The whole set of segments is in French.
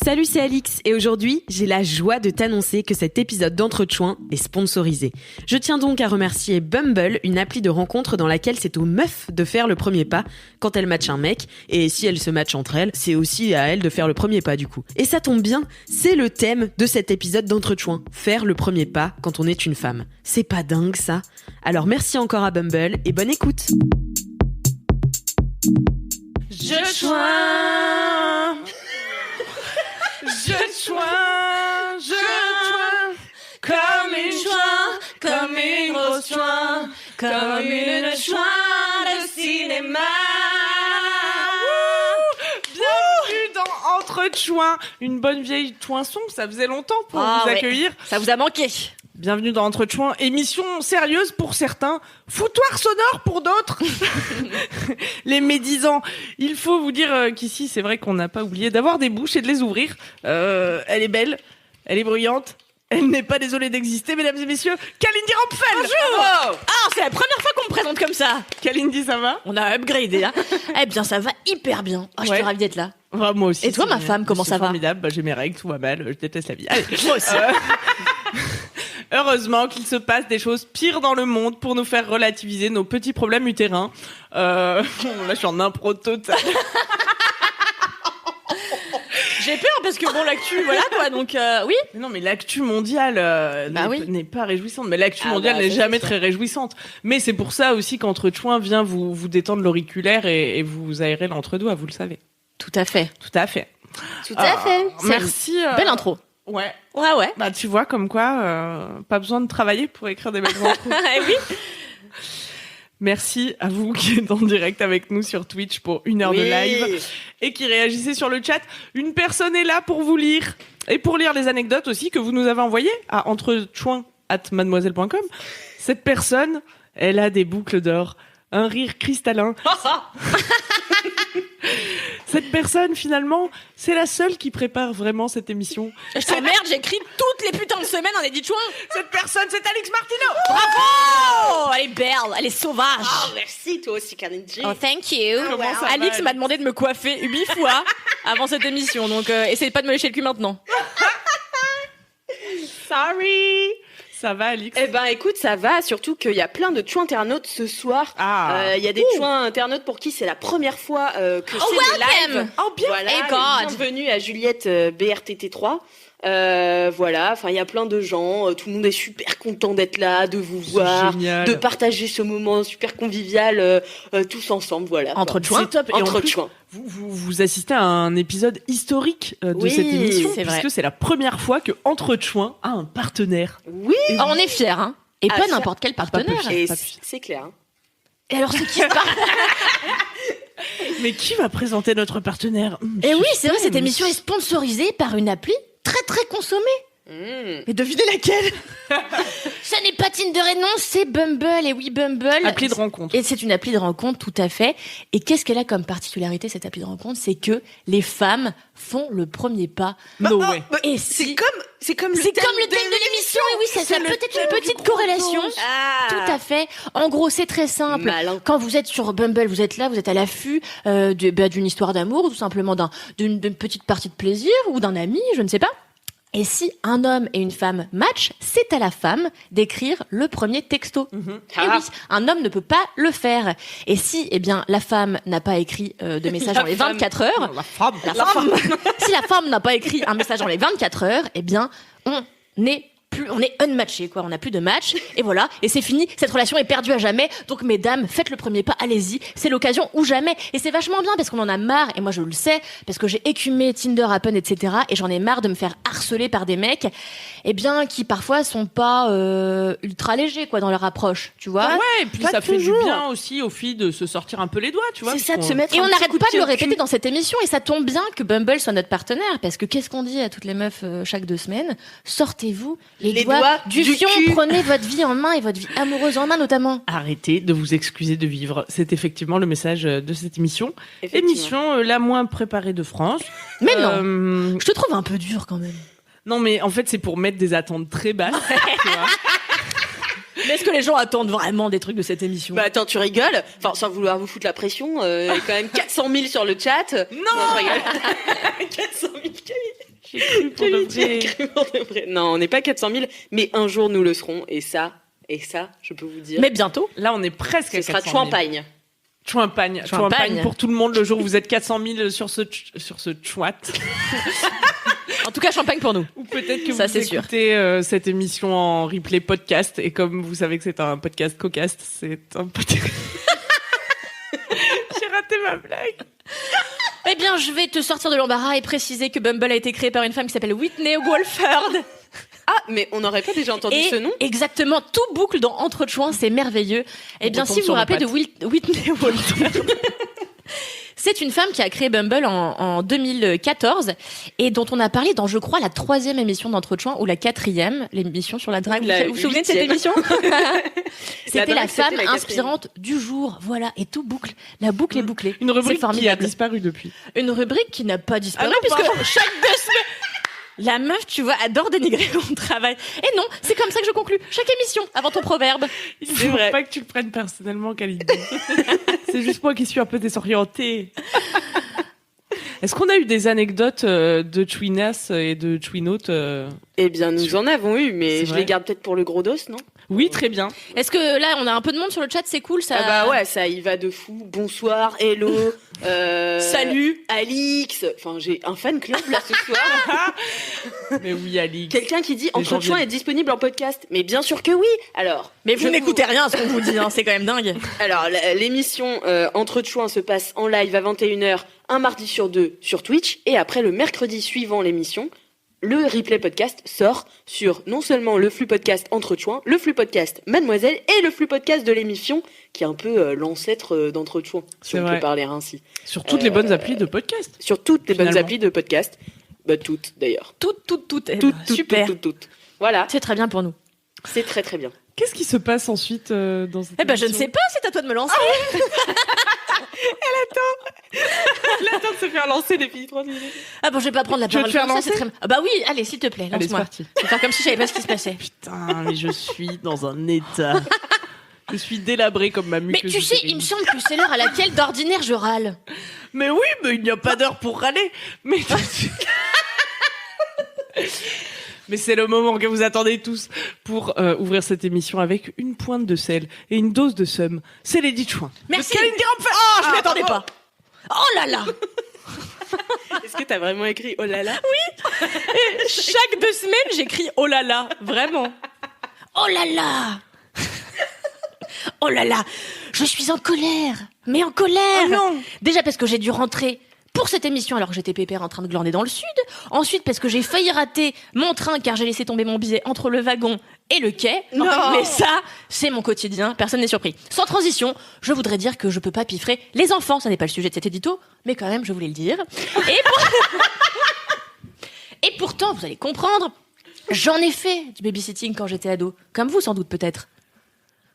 Salut, c'est Alix et aujourd'hui, j'ai la joie de t'annoncer que cet épisode d'Entretien est sponsorisé. Je tiens donc à remercier Bumble, une appli de rencontre dans laquelle c'est aux meufs de faire le premier pas quand elles matchent un mec, et si elles se matchent entre elles, c'est aussi à elles de faire le premier pas du coup. Et ça tombe bien, c'est le thème de cet épisode d'Entretien, faire le premier pas quand on est une femme. C'est pas dingue ça? Alors merci encore à Bumble et bonne écoute. Je choins, comme une chouin, comme une grosse chouin, comme une chouin de cinéma. Bienvenue dans Entre-Chouins, une bonne vieille chouinson, ça faisait longtemps pour vous accueillir. Ça vous a manqué. Bienvenue dans Entre-Chouins, émission sérieuse pour certains, foutoir sonore pour d'autres. Les médisants. Il faut vous dire qu'ici, c'est vrai qu'on n'a pas oublié d'avoir des bouches et de les ouvrir. Elle est belle, elle est bruyante, elle n'est pas désolée d'exister, mesdames et messieurs. Kalindi Rampfel. Bonjour. Ah, c'est la première fois qu'on me présente comme ça. Kalindi, ça va? On a upgradé, hein. Eh bien, ça va hyper bien. Oh, je suis ravie d'être là. Ouais, moi aussi. Et toi, ma femme, comment ça va? Formidable, j'ai mes règles, tout va mal, je déteste la vie. Allez. Moi aussi. Heureusement qu'il se passe des choses pires dans le monde pour nous faire relativiser nos petits problèmes utérins. Là, je suis en impro total. J'ai peur parce que bon, l'actu, voilà quoi, donc oui. Mais non, mais l'actu mondiale n'est pas réjouissante. Mais l'actu mondiale n'est jamais très réjouissante. Mais c'est pour ça aussi qu'Entretien vient vous détendre l'auriculaire et vous aérer l'entre-deux, vous le savez. Tout à fait. Tout à fait. Tout à fait. Merci. Belle intro. Ouais. Ouais. Bah, tu vois, comme quoi, pas besoin de travailler pour écrire des belles intros. Oui. Merci à vous qui êtes en direct avec nous sur Twitch pour 1 heure de live et qui réagissez sur le chat. Une personne est là pour vous lire et pour lire les anecdotes aussi que vous nous avez envoyées à entrechoin@mademoiselle.com. Cette personne, elle a des boucles d'or, un rire cristallin. Cette personne, finalement, c'est la seule qui prépare vraiment cette émission. Je t'emmerde, j'écris toutes les putains de semaines en édit chouin. Cette personne, c'est Alix Martineau. Bravo! Elle est belle, elle est sauvage. Oh, merci, toi aussi, Kalindi. Oh, thank you. Comment ça va, Alix m'a demandé de me coiffer 8 fois avant cette émission, donc essayez pas de me lécher le cul maintenant. Sorry. Ça va, Alix? Eh ben, écoute, ça va, surtout qu'il y a plein de chouins internautes ce soir. Il y a des chouins internautes pour qui c'est la première fois que c'est des lives. Oh, bien. Voilà, Hey God. bienvenue à Juliette BRTT3. Voilà, enfin il y a plein de gens, tout le monde est super content d'être là, de vous voir, génial. de partager ce moment super convivial tous ensemble, voilà. Entre-chouins. C'est top. Et en plus, Entre-chouins. vous assistez à un épisode historique de Oui, cette émission, c'est vrai. puisque c'est la première fois que Entre-chouins a un partenaire. Oui, Oh, on est fiers, hein. Et Ah, pas ça- n'importe quel pas partenaire. peu cher. et pas c'est clair. Hein. Et alors, c'est qui se parle? Mais qui va présenter notre partenaire? Et oui, c'est vrai, cette émission est sponsorisée par une appli très très consommée. Et devinez laquelle? Ça n'est pas Tinder et non, c'est Bumble. Et oui, Bumble. Appli de rencontre. Et c'est une appli de rencontre, tout à fait. Et qu'est-ce qu'elle a comme particularité, cette appli de rencontre? C'est que les femmes font le premier pas. No way. Et C'est comme c'est comme le thème de l'émission. Et oui, ça a peut-être une petite corrélation. Tout à fait. En gros, c'est très simple. Malin. Quand vous êtes sur Bumble, vous êtes là, vous êtes à l'affût d'une histoire d'amour, ou tout simplement d'une petite partie de plaisir, ou d'un ami, je ne sais pas. Et si un homme et une femme matchent, c'est à la femme d'écrire le premier texto. Et oui, un homme ne peut pas le faire. Et si, eh bien, la femme n'a pas écrit de message dans les 24 heures, La femme. si la femme n'a pas écrit un message dans les 24 heures, eh bien, on est unmatché, quoi. On n'a plus de match. Et voilà. Et c'est fini. Cette relation est perdue à jamais. Donc, mesdames, faites le premier pas. Allez-y. C'est l'occasion ou jamais. Et c'est vachement bien parce qu'on en a marre. Et moi, je le sais. Parce que j'ai écumé Tinder, Happen, etc. Et j'en ai marre de me faire harceler par des mecs, eh bien, qui parfois sont pas, ultra légers, quoi, dans leur approche. Tu vois? Ouais, et puis Pas ça fait toujours. du bien aussi aux filles de se sortir un peu les doigts, tu vois. C'est ça, de parce se qu'on- mettre Et un on petit n'arrête coup pas de pied le au cul. répéter dans cette émission, et ça tombe bien que Bumble soit notre partenaire, parce que qu'est-ce qu'on dit à toutes les meufs chaque 2 semaines? Sortez-vous les doigts du fion, cul. prenez votre vie en main et votre vie amoureuse en main notamment. Arrêtez de vous excuser de vivre. C'est effectivement le message de cette émission. Effectivement. Émission la moins préparée de France. Mais non, je te trouve un peu dur quand même. Non, mais en fait, c'est pour mettre des attentes très basses. tu vois. Mais est-ce que les gens attendent vraiment des trucs de cette émission? Bah attends, tu rigoles? Enfin, sans vouloir vous foutre la pression, il y a quand même 400 000 sur le chat. Non, je rigole. 400 000. J'ai cru pour de vrai. Non, on n'est pas 400 000, mais un jour nous le serons. Et ça, je peux vous dire. Mais bientôt. Là, on est presque à Ce sera 400 000. Champagne. Champagne pour tout le monde le jour où vous êtes 400 000 sur ce chouat. En tout cas, champagne pour nous. Ou peut-être que ça, vous c'est sûr. écoutez cette émission en replay podcast. Et comme vous savez que c'est un podcast cocaste, c'est un podcast... J'ai raté ma blague. Eh bien, je vais te sortir de l'embarras et préciser que Bumble a été créé par une femme qui s'appelle Whitney Wolford. Ah, mais on n'aurait pas déjà entendu ce nom ? Exactement, tout boucle dans Entre Chouins, c'est merveilleux. Eh bien, si vous vous rappelez de Whitney Wolford, c'est une femme qui a créé Bumble en 2014 et dont on a parlé dans, je crois, la 3e émission d'Entre Chouins ou la 4e, l'émission sur la drague. Vous vous souvenez de cette émission ? C'était la femme inspirante du jour. Voilà, et tout boucle. La boucle est bouclée. Une rubrique qui qui a disparu depuis. Une rubrique qui n'a pas disparu, puisque chaque 2 semaines... La meuf, tu vois, adore dénigrer mon travail. Et non, c'est comme ça que je conclue chaque émission, avant ton proverbe. Il ne faut pas que tu le prennes personnellement, Kalindi. C'est juste moi qui suis un peu désorientée. Est-ce qu'on a eu des anecdotes de Chouinas et de Chouinotes Eh bien, nous en avons eu, mais je les garde peut-être pour le gros dos, non ? Oui, très bien. Est-ce que là, on a un peu de monde sur le chat, c'est cool ça ? Ah bah ouais, ça y va de fou. Bonsoir, hello, salut, Alix. Enfin, j'ai un fan club là ce soir. Mais oui, Alix. Quelqu'un qui dit Entre Chouins est disponible en podcast. Mais bien sûr que oui. Alors, mais vous n'écoutez rien à ce qu'on vous dit, hein, c'est quand même dingue. Alors, l'émission Entre Chouins se passe en live à 21h, un mardi sur 2 sur Twitch, et après le mercredi suivant l'émission, le replay podcast sort sur non seulement le flux podcast Entre Chouins, le flux podcast Mademoiselle et le flux podcast de l'émission, qui est un peu l'ancêtre d'Entre Chouins, si on peut parler ainsi. Sur toutes les bonnes applis de podcast. Sur toutes les bonnes applis de podcast. Bah, toutes, d'ailleurs. Toutes. Super. Toutes. Voilà. C'est très bien pour nous. C'est très, très bien. Qu'est-ce qui se passe ensuite dans cette émission ? Je ne sais pas, c'est à toi de me lancer. Elle attend de se faire lancer depuis 3 minutes. Ah bon, je vais pas prendre la parole comme ça, c'est très... Ah bah oui, allez, s'il te plaît, lance-moi. Allez, c'est parti. Je vais faire comme si je savais pas ce qui se passait. Putain, mais je suis dans un état... Je suis délabrée comme ma muqueuse. Mais tu sais, il me semble que c'est l'heure à laquelle d'ordinaire je râle. Mais oui, mais il n'y a pas d'heure pour râler. Mais c'est le moment que vous attendez tous pour ouvrir cette émission avec une pointe de sel et une dose de seum. C'est Lady Chouin. Merci. Oh, je m'y attendais pas. Oh là là. Est-ce que t'as vraiment écrit oh là là ? Oui. Et chaque 2 semaines, j'écris oh là là, vraiment. Oh là là. Oh là là, je suis en colère. Mais en colère. Oh non. Déjà parce que j'ai dû rentrer pour cette émission alors que j'étais pépère en train de glander dans le sud. Ensuite parce que j'ai failli rater mon train car j'ai laissé tomber mon billet entre le wagon et le quai. Non. Mais ça, c'est mon quotidien, personne n'est surpris. Sans transition, je voudrais dire que je peux pas piffrer les enfants, ça n'est pas le sujet de cet édito, mais quand même je voulais le dire. Et pourtant, vous allez comprendre, j'en ai fait du babysitting quand j'étais ado, comme vous sans doute peut-être.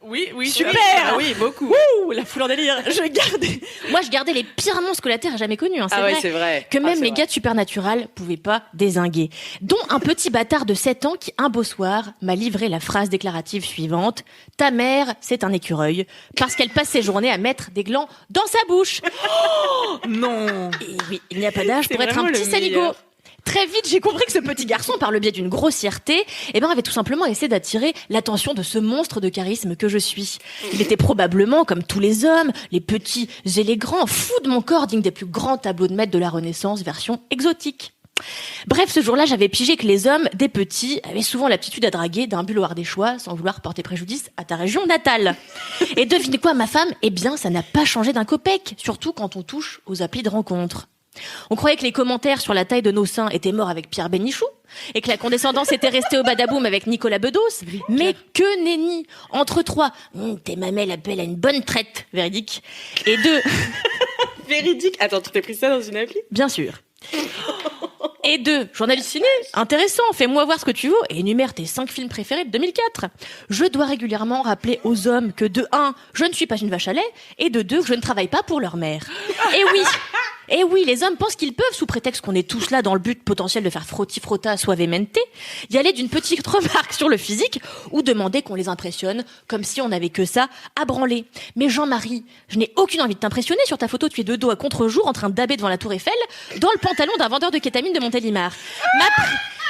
Oui, super. Ah oui, beaucoup. Ouh, la foule en délire. Je gardais les pires monstres que la Terre a jamais connus. Hein, c'est vrai. Que même les gars de Supernatural pouvaient pas dézinguer. Dont un petit bâtard de 7 ans qui, un beau soir, m'a livré la phrase déclarative suivante. Ta mère, c'est un écureuil. Parce qu'elle passe ses journées à mettre des glands dans sa bouche. Oh, non. Et oui, il n'y a pas d'âge pour être un petit saligo. Très vite, j'ai compris que ce petit garçon, par le biais d'une grossièreté, avait tout simplement essayé d'attirer l'attention de ce monstre de charisme que je suis. Il était probablement, comme tous les hommes, les petits et les grands, fou de mon corps, digne des plus grands tableaux de maître de la Renaissance, version exotique. Bref, ce jour-là, j'avais pigé que les hommes, des petits, avaient souvent l'aptitude à draguer d'un bulle au ardéchois sans vouloir porter préjudice à ta région natale. Et devinez quoi, ma femme ? Eh bien, ça n'a pas changé d'un copec, surtout quand on touche aux applis de rencontre. On croyait que les commentaires sur la taille de nos seins étaient morts avec Pierre Bénichou et que la condescendance était restée au badaboum avec Nicolas Bedos. Mais que nenni. Entre 3, tes mamelles appellent à une bonne traite, véridique. Et 2... Véridique ? Attends, tu t'es pris ça dans une appli ? Bien sûr. Et 2, journaliste ciné, intéressant, fais-moi voir ce que tu vaux et énumère tes 5 films préférés de 2004. Je dois régulièrement rappeler aux hommes que de 1, je ne suis pas une vache à lait, et de 2, que je ne travaille pas pour leur mère. Et oui, Et oui, les hommes pensent qu'ils peuvent, sous prétexte qu'on est tous là dans le but potentiel de faire frotti-frotta suavemente, y aller d'une petite remarque sur le physique ou demander qu'on les impressionne comme si on n'avait que ça à branler. Mais Jean-Marie, je n'ai aucune envie de t'impressionner. Sur ta photo, tu es de dos à contre-jour en train de daber devant la Tour Eiffel dans le pantalon d'un vendeur de kétamine de Montélimar.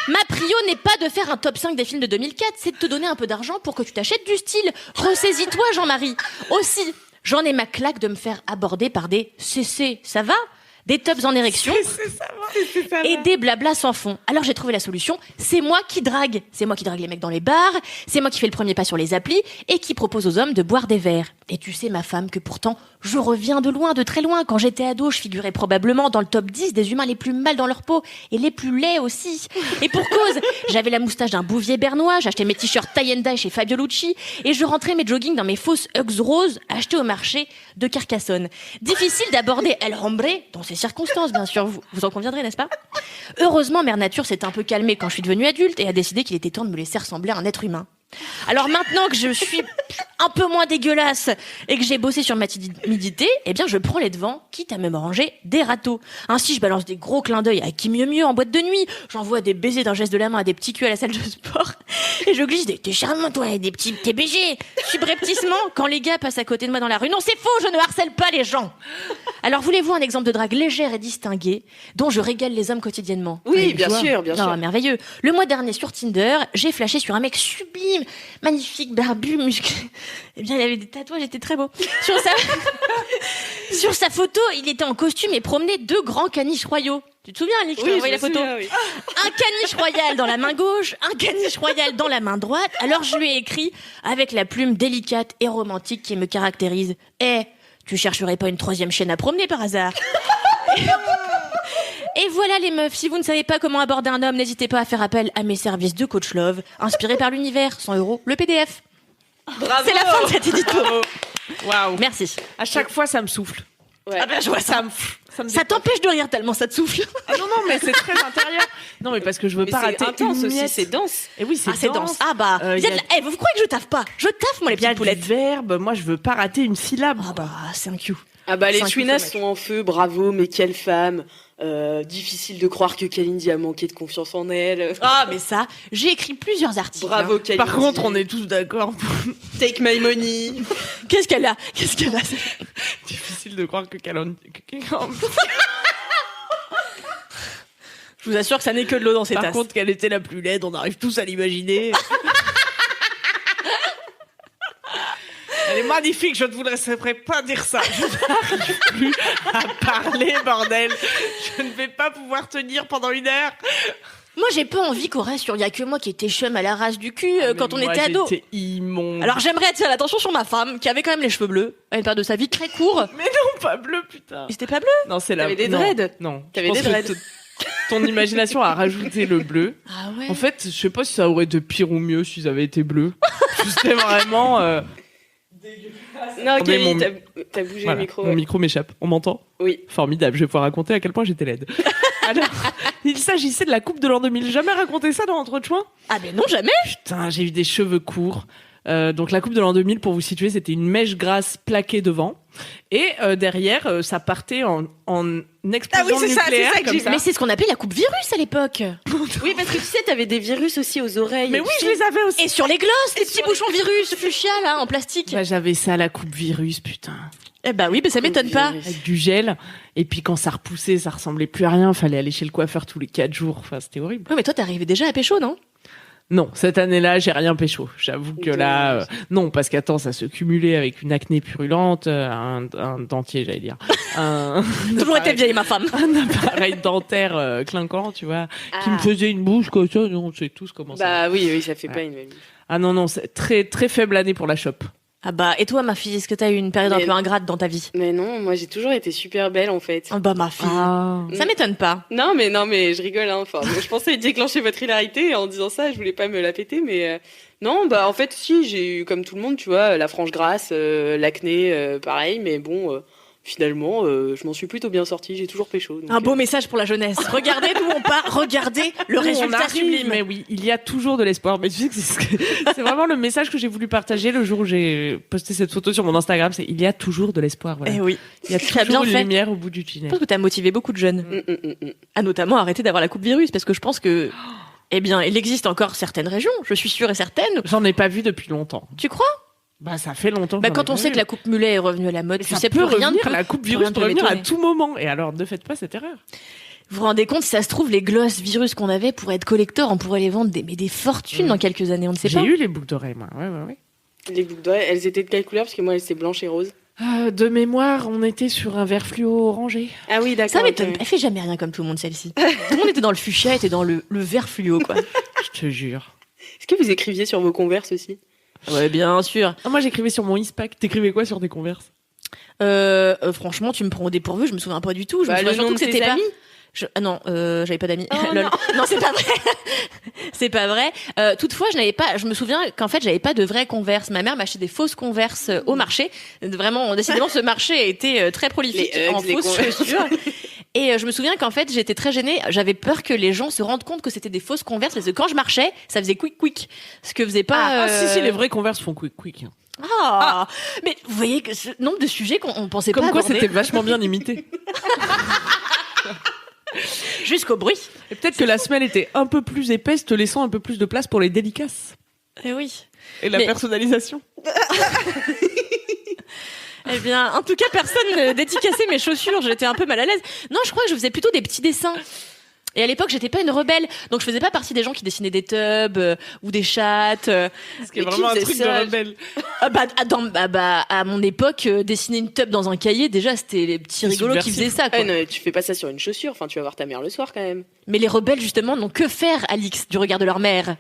Ma prio n'est pas de faire un top 5 des films de 2004, c'est de te donner un peu d'argent pour que tu t'achètes du style. Ressaisis-toi, Jean-Marie. Aussi, j'en ai ma claque de me faire aborder par des CC, ça va ? Des tops en érection et des blablas sans fond. Alors j'ai trouvé la solution, c'est moi qui drague. C'est moi qui drague les mecs dans les bars, c'est moi qui fais le premier pas sur les applis et qui propose aux hommes de boire des verres. Et tu sais, ma femme, que pourtant, je reviens de loin, de très loin. Quand j'étais ado, je figurais probablement dans le top 10 des humains les plus mal dans leur peau et les plus laids aussi. Et pour cause, j'avais la moustache d'un bouvier bernois, j'achetais mes t-shirts tie and dye chez Fabio Lucci et je rentrais mes joggings dans mes fausses Uggs roses achetées au marché de Carcassonne. Difficile d'aborder El Hombre dans ces circonstances, bien sûr, vous en conviendrez, n'est-ce pas ? Heureusement, Mère Nature s'est un peu calmée quand je suis devenue adulte et a décidé qu'il était temps de me laisser ressembler à un être humain. Alors maintenant que je suis un peu moins dégueulasse et que j'ai bossé sur ma timidité, eh bien je prends les devants, quitte à me ranger des râteaux. Ainsi je balance des gros clins d'œil à qui mieux en boîte de nuit, j'envoie des baisers d'un geste de la main à des petits culs à la salle de sport et je glisse des « t'es charmant toi » et des petits « t'es BG » subrepticement quand les gars passent à côté de moi dans la rue. Non, c'est faux, je ne harcèle pas les gens. Alors voulez-vous un exemple de drague légère et distinguée dont je régale les hommes quotidiennement ? Oui, bien sûr. Non, merveilleux. Le mois dernier sur Tinder, j'ai flashé sur un mec sublime, magnifique, barbu, musclé. Eh bien, il avait des tatouages, il était très beau. Sur sa photo, il était en costume et promenait 2 grands caniches royaux. Tu te souviens, Annick, je t'ai envoyé la photo. Oui. Un caniche royal dans la main gauche, un caniche royal dans la main droite. Alors je lui ai écrit, avec la plume délicate et romantique qui me caractérise, « tu chercherais pas une 3e chaîne à promener par hasard ?» Et voilà les meufs, si vous ne savez pas comment aborder un homme, n'hésitez pas à faire appel à mes services de coach love, inspirés par l'univers, 100 € le PDF. Bravo. C'est la fin de cet édito. Waouh. Merci. À chaque fois, ça me souffle. Ouais. Ah ben je vois ça. Ça t'empêche de rire tellement ça te souffle. Ah non, mais c'est très intérieur. Non, mais parce que je veux Mais pas c'est rater intense une aussi, miette. c'est dense. Et oui, c'est C'est dense. Ah bah, y a- vous croyez que je taffe pas ? Je taffe, moi, les Il y a petites du poulettes. verbe. Moi, je veux pas rater une syllabe. Ah bah, c'est un cue. Ah bah les C'est un Chouinas kiff, sont en feu, bravo, mais quelle femme. Difficile de croire que Kalindi a manqué de confiance en elle. Ah, mais ça, j'ai écrit plusieurs articles. Bravo Kalindi. Par contre, on est tous d'accord. Take my money. Qu'est-ce qu'elle a Difficile de croire que Kalindi. Je vous assure que ça n'est que de l'eau dans ces Par tasses. contre, qu'elle était la plus laide, on arrive tous à l'imaginer. Elle est magnifique, je ne vous laisserai pas dire ça. Je n'arrive plus à parler, bordel. Je ne vais pas pouvoir tenir pendant 1 heure. Moi, j'ai pas envie qu'on reste sur « y a que moi qui était chum à la race du cul quand on était ado ». J'étais immonde. Alors j'aimerais attirer l'attention sur ma femme, qui avait quand même les cheveux bleus, à une période de sa vie très court. Mais non, pas bleu, putain. Mais c'était pas bleu. Non, c'est la... T'avais des non, dreads. Non. T'avais Je pense des que dreads. ton imagination a rajouté le bleu. Ah ouais. En fait, je sais pas si ça aurait été pire ou mieux s'ils avaient été bleus. C'était vraiment... Non, Attendez, Kalindi, mon- t'as bougé voilà, le micro. mon micro m'échappe. On m'entend ? Oui. Formidable, je vais pouvoir raconter à quel point j'étais laide. Alors, il s'agissait de la coupe de l'an 2000. Jamais raconté ça dans Entre Chouins ? Ah mais non, jamais. Putain, j'ai eu des cheveux courts. Donc la coupe de l'an 2000, pour vous situer, c'était une mèche grasse plaquée devant. Et derrière, ça partait en explosion c'est ça, nucléaire, c'est ça que comme j'ai- ça. Mais c'est ce qu'on appelait la coupe virus à l'époque. Oui, parce que tu sais, t'avais des virus aussi aux oreilles. Mais oui, je les avais aussi. Et sur les glosses, les petits bouchons virus fuchsia là, en plastique. Bah, j'avais ça, la coupe virus, putain. Eh bah oui, mais ça m'étonne pas. Avec du gel. Et puis quand ça repoussait, ça ressemblait plus à rien. Fallait aller chez le coiffeur tous les 4 jours. Enfin, c'était horrible. Oui, mais toi t'arrivais déjà à pécho, non ? Non, cette année-là, j'ai rien pécho. J'avoue que là, non, parce qu'attends, ça se cumulait avec une acné purulente, un dentier, j'allais dire. Toujours été vieille, ma femme. Un appareil dentaire clinquant, tu vois, qui me faisait une bouche comme ça. On sait tous comment ça. Bah oui, ça fait pas une même. Ah non, c'est très très faible année pour la shop. Ah bah, et toi, ma fille, est-ce que t'as eu une période un Mais- peu ingrate dans ta vie ? Mais non, moi j'ai toujours été super belle en fait. Ah bah, ma fille. Ah. Ça m'étonne pas. Non mais je rigole hein. Enfin, je pensais déclencher votre hilarité en disant ça, je voulais pas me la péter mais non, bah en fait si, j'ai eu comme tout le monde, tu vois, la frange grasse, l'acné pareil mais bon finalement, je m'en suis plutôt bien sortie. J'ai toujours pécho. Donc, Un beau message pour la jeunesse. Regardez d'où on part, regardez le On résultat arrive, sublime. Mais oui, il y a toujours de l'espoir. Mais tu sais que c'est vraiment le message que j'ai voulu partager le jour où j'ai posté cette photo sur mon Instagram. C'est il y a toujours de l'espoir. Voilà. Eh oui. Il y a Tu as toujours bien une fait. lumière au bout du Je tunnel. pense que t'as motivé beaucoup de jeunes à notamment arrêter d'avoir la coupe virus parce que je pense que, eh bien, il existe encore certaines régions, je suis sûre et certaine. J'en ai pas vu depuis longtemps. Tu crois? Bah ça fait longtemps. Bah, j'en ai quand pas on sait vu. que la coupe mulet est revenue à la mode, Mais tu ça sais peut plus rien revenir, de la coupe plus virus rien peut de revenir à m'étonner. tout moment. Et alors, ne faites pas cette erreur. Vous vous rendez compte, si ça se trouve, les glosses virus qu'on avait pour être collector, on pourrait les vendre des fortunes dans quelques années, on ne sait J'ai pas. eu les boucles d'oreilles, moi. Ouais. Les boucles d'oreilles, elles étaient de quelle couleur? Parce que moi, elles étaient blanches et roses. De mémoire, on était sur un vert fluo orangé. Ah oui, d'accord. Ça m'étonne. ok. Elle fait jamais rien comme tout le monde, celle-ci. Tout le monde était dans le fuchsia, était dans le vert fluo, quoi. Je te jure. Est-ce que vous écriviez sur vos Converse aussi? Ouais, bien sûr. Ah, moi, j'écrivais sur mon ISPAC. T'écrivais quoi sur tes Converse? Franchement, tu me prends au dépourvu, je me souviens pas du tout. Je me Bah, souviens le nom surtout de que tes c'était pas. amis. Non, j'avais pas d'amis. Oh, Lol. non. Non, c'est pas vrai. C'est pas vrai. Toutefois, je me souviens qu'en fait, j'avais pas de vraies Converse. Ma mère m'achetait des fausses Converse au marché. Vraiment, décidément, ce marché a été très prolifique Les Uggs, en les fausses Converse. chaussures. Et je me souviens qu'en fait, j'étais très gênée. J'avais peur que les gens se rendent compte que c'était des fausses Converse parce que quand je marchais, ça faisait quick. Ce que faisait pas. Si, les vrais Converse font quick. Ah. Mais vous voyez que ce nombre de sujets qu'on pensait Comme pas quoi, aborder c'était vachement bien imité. jusqu'au bruit. Et peut-être que la semelle était un peu plus épaisse, te laissant un peu plus de place pour les délicaces. Eh oui. Et la Mais- personnalisation. Eh bien, en tout cas, personne ne dédicaçait mes chaussures. J'étais un peu mal à l'aise. Non, je crois que je faisais plutôt des petits dessins. Et à l'époque, j'étais pas une rebelle, donc je faisais pas partie des gens qui dessinaient des tubs ou des chattes. Ce qui est Mais qui vraiment un faisait truc ça de rebelle. À mon époque, dessiner une tub dans un cahier, déjà, c'était les petits C'est rigolos qui subversif. faisaient ça, quoi. Ah, non, tu fais pas ça sur une chaussure. Enfin, tu vas voir ta mère le soir quand même. Mais les rebelles, justement, n'ont que faire, Alix, du regard de leur mère.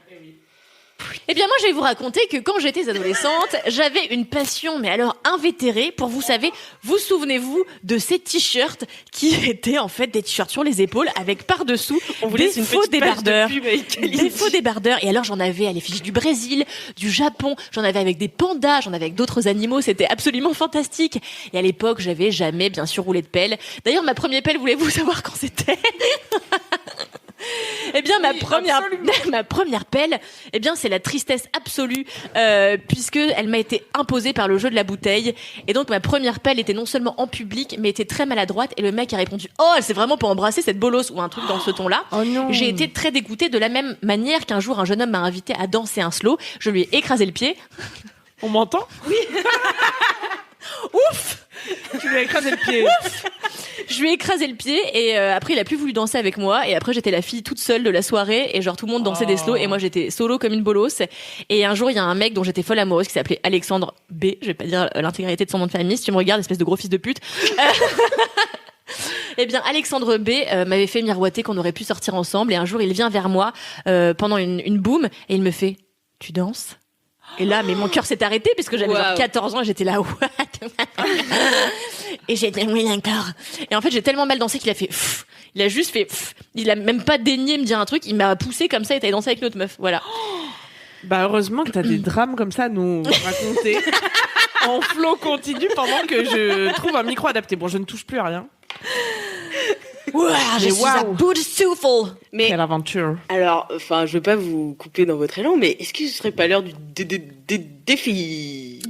Eh bien, moi, je vais vous raconter que quand j'étais adolescente, j'avais une passion, mais alors invétérée, pour, vous savez, vous souvenez-vous de ces t-shirts qui étaient en fait des t-shirts sur les épaules avec par-dessous des faux débardeurs. Des faux débardeurs. Et alors, j'en avais à l'effigie du Brésil, du Japon, j'en avais avec des pandas, j'en avais avec d'autres animaux, c'était absolument fantastique. Et à l'époque, j'avais jamais, bien sûr, roulé de pelle. D'ailleurs, ma première pelle, voulez-vous savoir quand c'était? Eh bien, ma première pelle, eh bien, c'est la tristesse absolue, puisque elle m'a été imposée par le jeu de la bouteille. Et donc, ma première pelle était non seulement en public, mais était très maladroite. Et le mec a répondu, oh, elle s'est vraiment pas embrassée, cette bolosse, ou un truc dans ce ton-là. Oh non. J'ai été très dégoûtée de la même manière qu'un jour, un jeune homme m'a invité à danser un slow. Je lui ai écrasé le pied. On m'entend? Ouf! Tu lui as écrasé le pied. Je lui ai écrasé le pied et après il a plus voulu danser avec moi et après j'étais la fille toute seule de la soirée et genre tout le monde dansait des slows et moi j'étais solo comme une bolosse. Et un jour il y a un mec dont j'étais folle amoureuse qui s'appelait Alexandre B, je vais pas dire l'intégralité de son nom de famille si tu me regardes, espèce de gros fils de pute. Eh bien, Alexandre B m'avait fait miroiter qu'on aurait pu sortir ensemble et un jour il vient vers moi pendant une boum et il me fait « Tu danses ?» Et là, mais mon cœur s'est arrêté parce que j'avais genre 14 ans et j'étais là « What ?» Et j'ai dit « Oui, d'accord ». Et en fait, j'ai tellement mal dansé qu'il a fait pff. Il a juste fait pff. Il a même pas daigné me dire un truc, il m'a poussé comme ça et t'allais danser avec l'autre meuf. Voilà. Bah heureusement que t'as des drames comme ça à nous raconter en flow continu pendant que je trouve un micro adapté. Bon, je ne touche plus à rien. Ouah, je suis à bout de souffle. Mais Quelle aventure. alors, enfin, je veux pas vous couper dans votre élan, mais est-ce que ce serait pas l'heure du défi?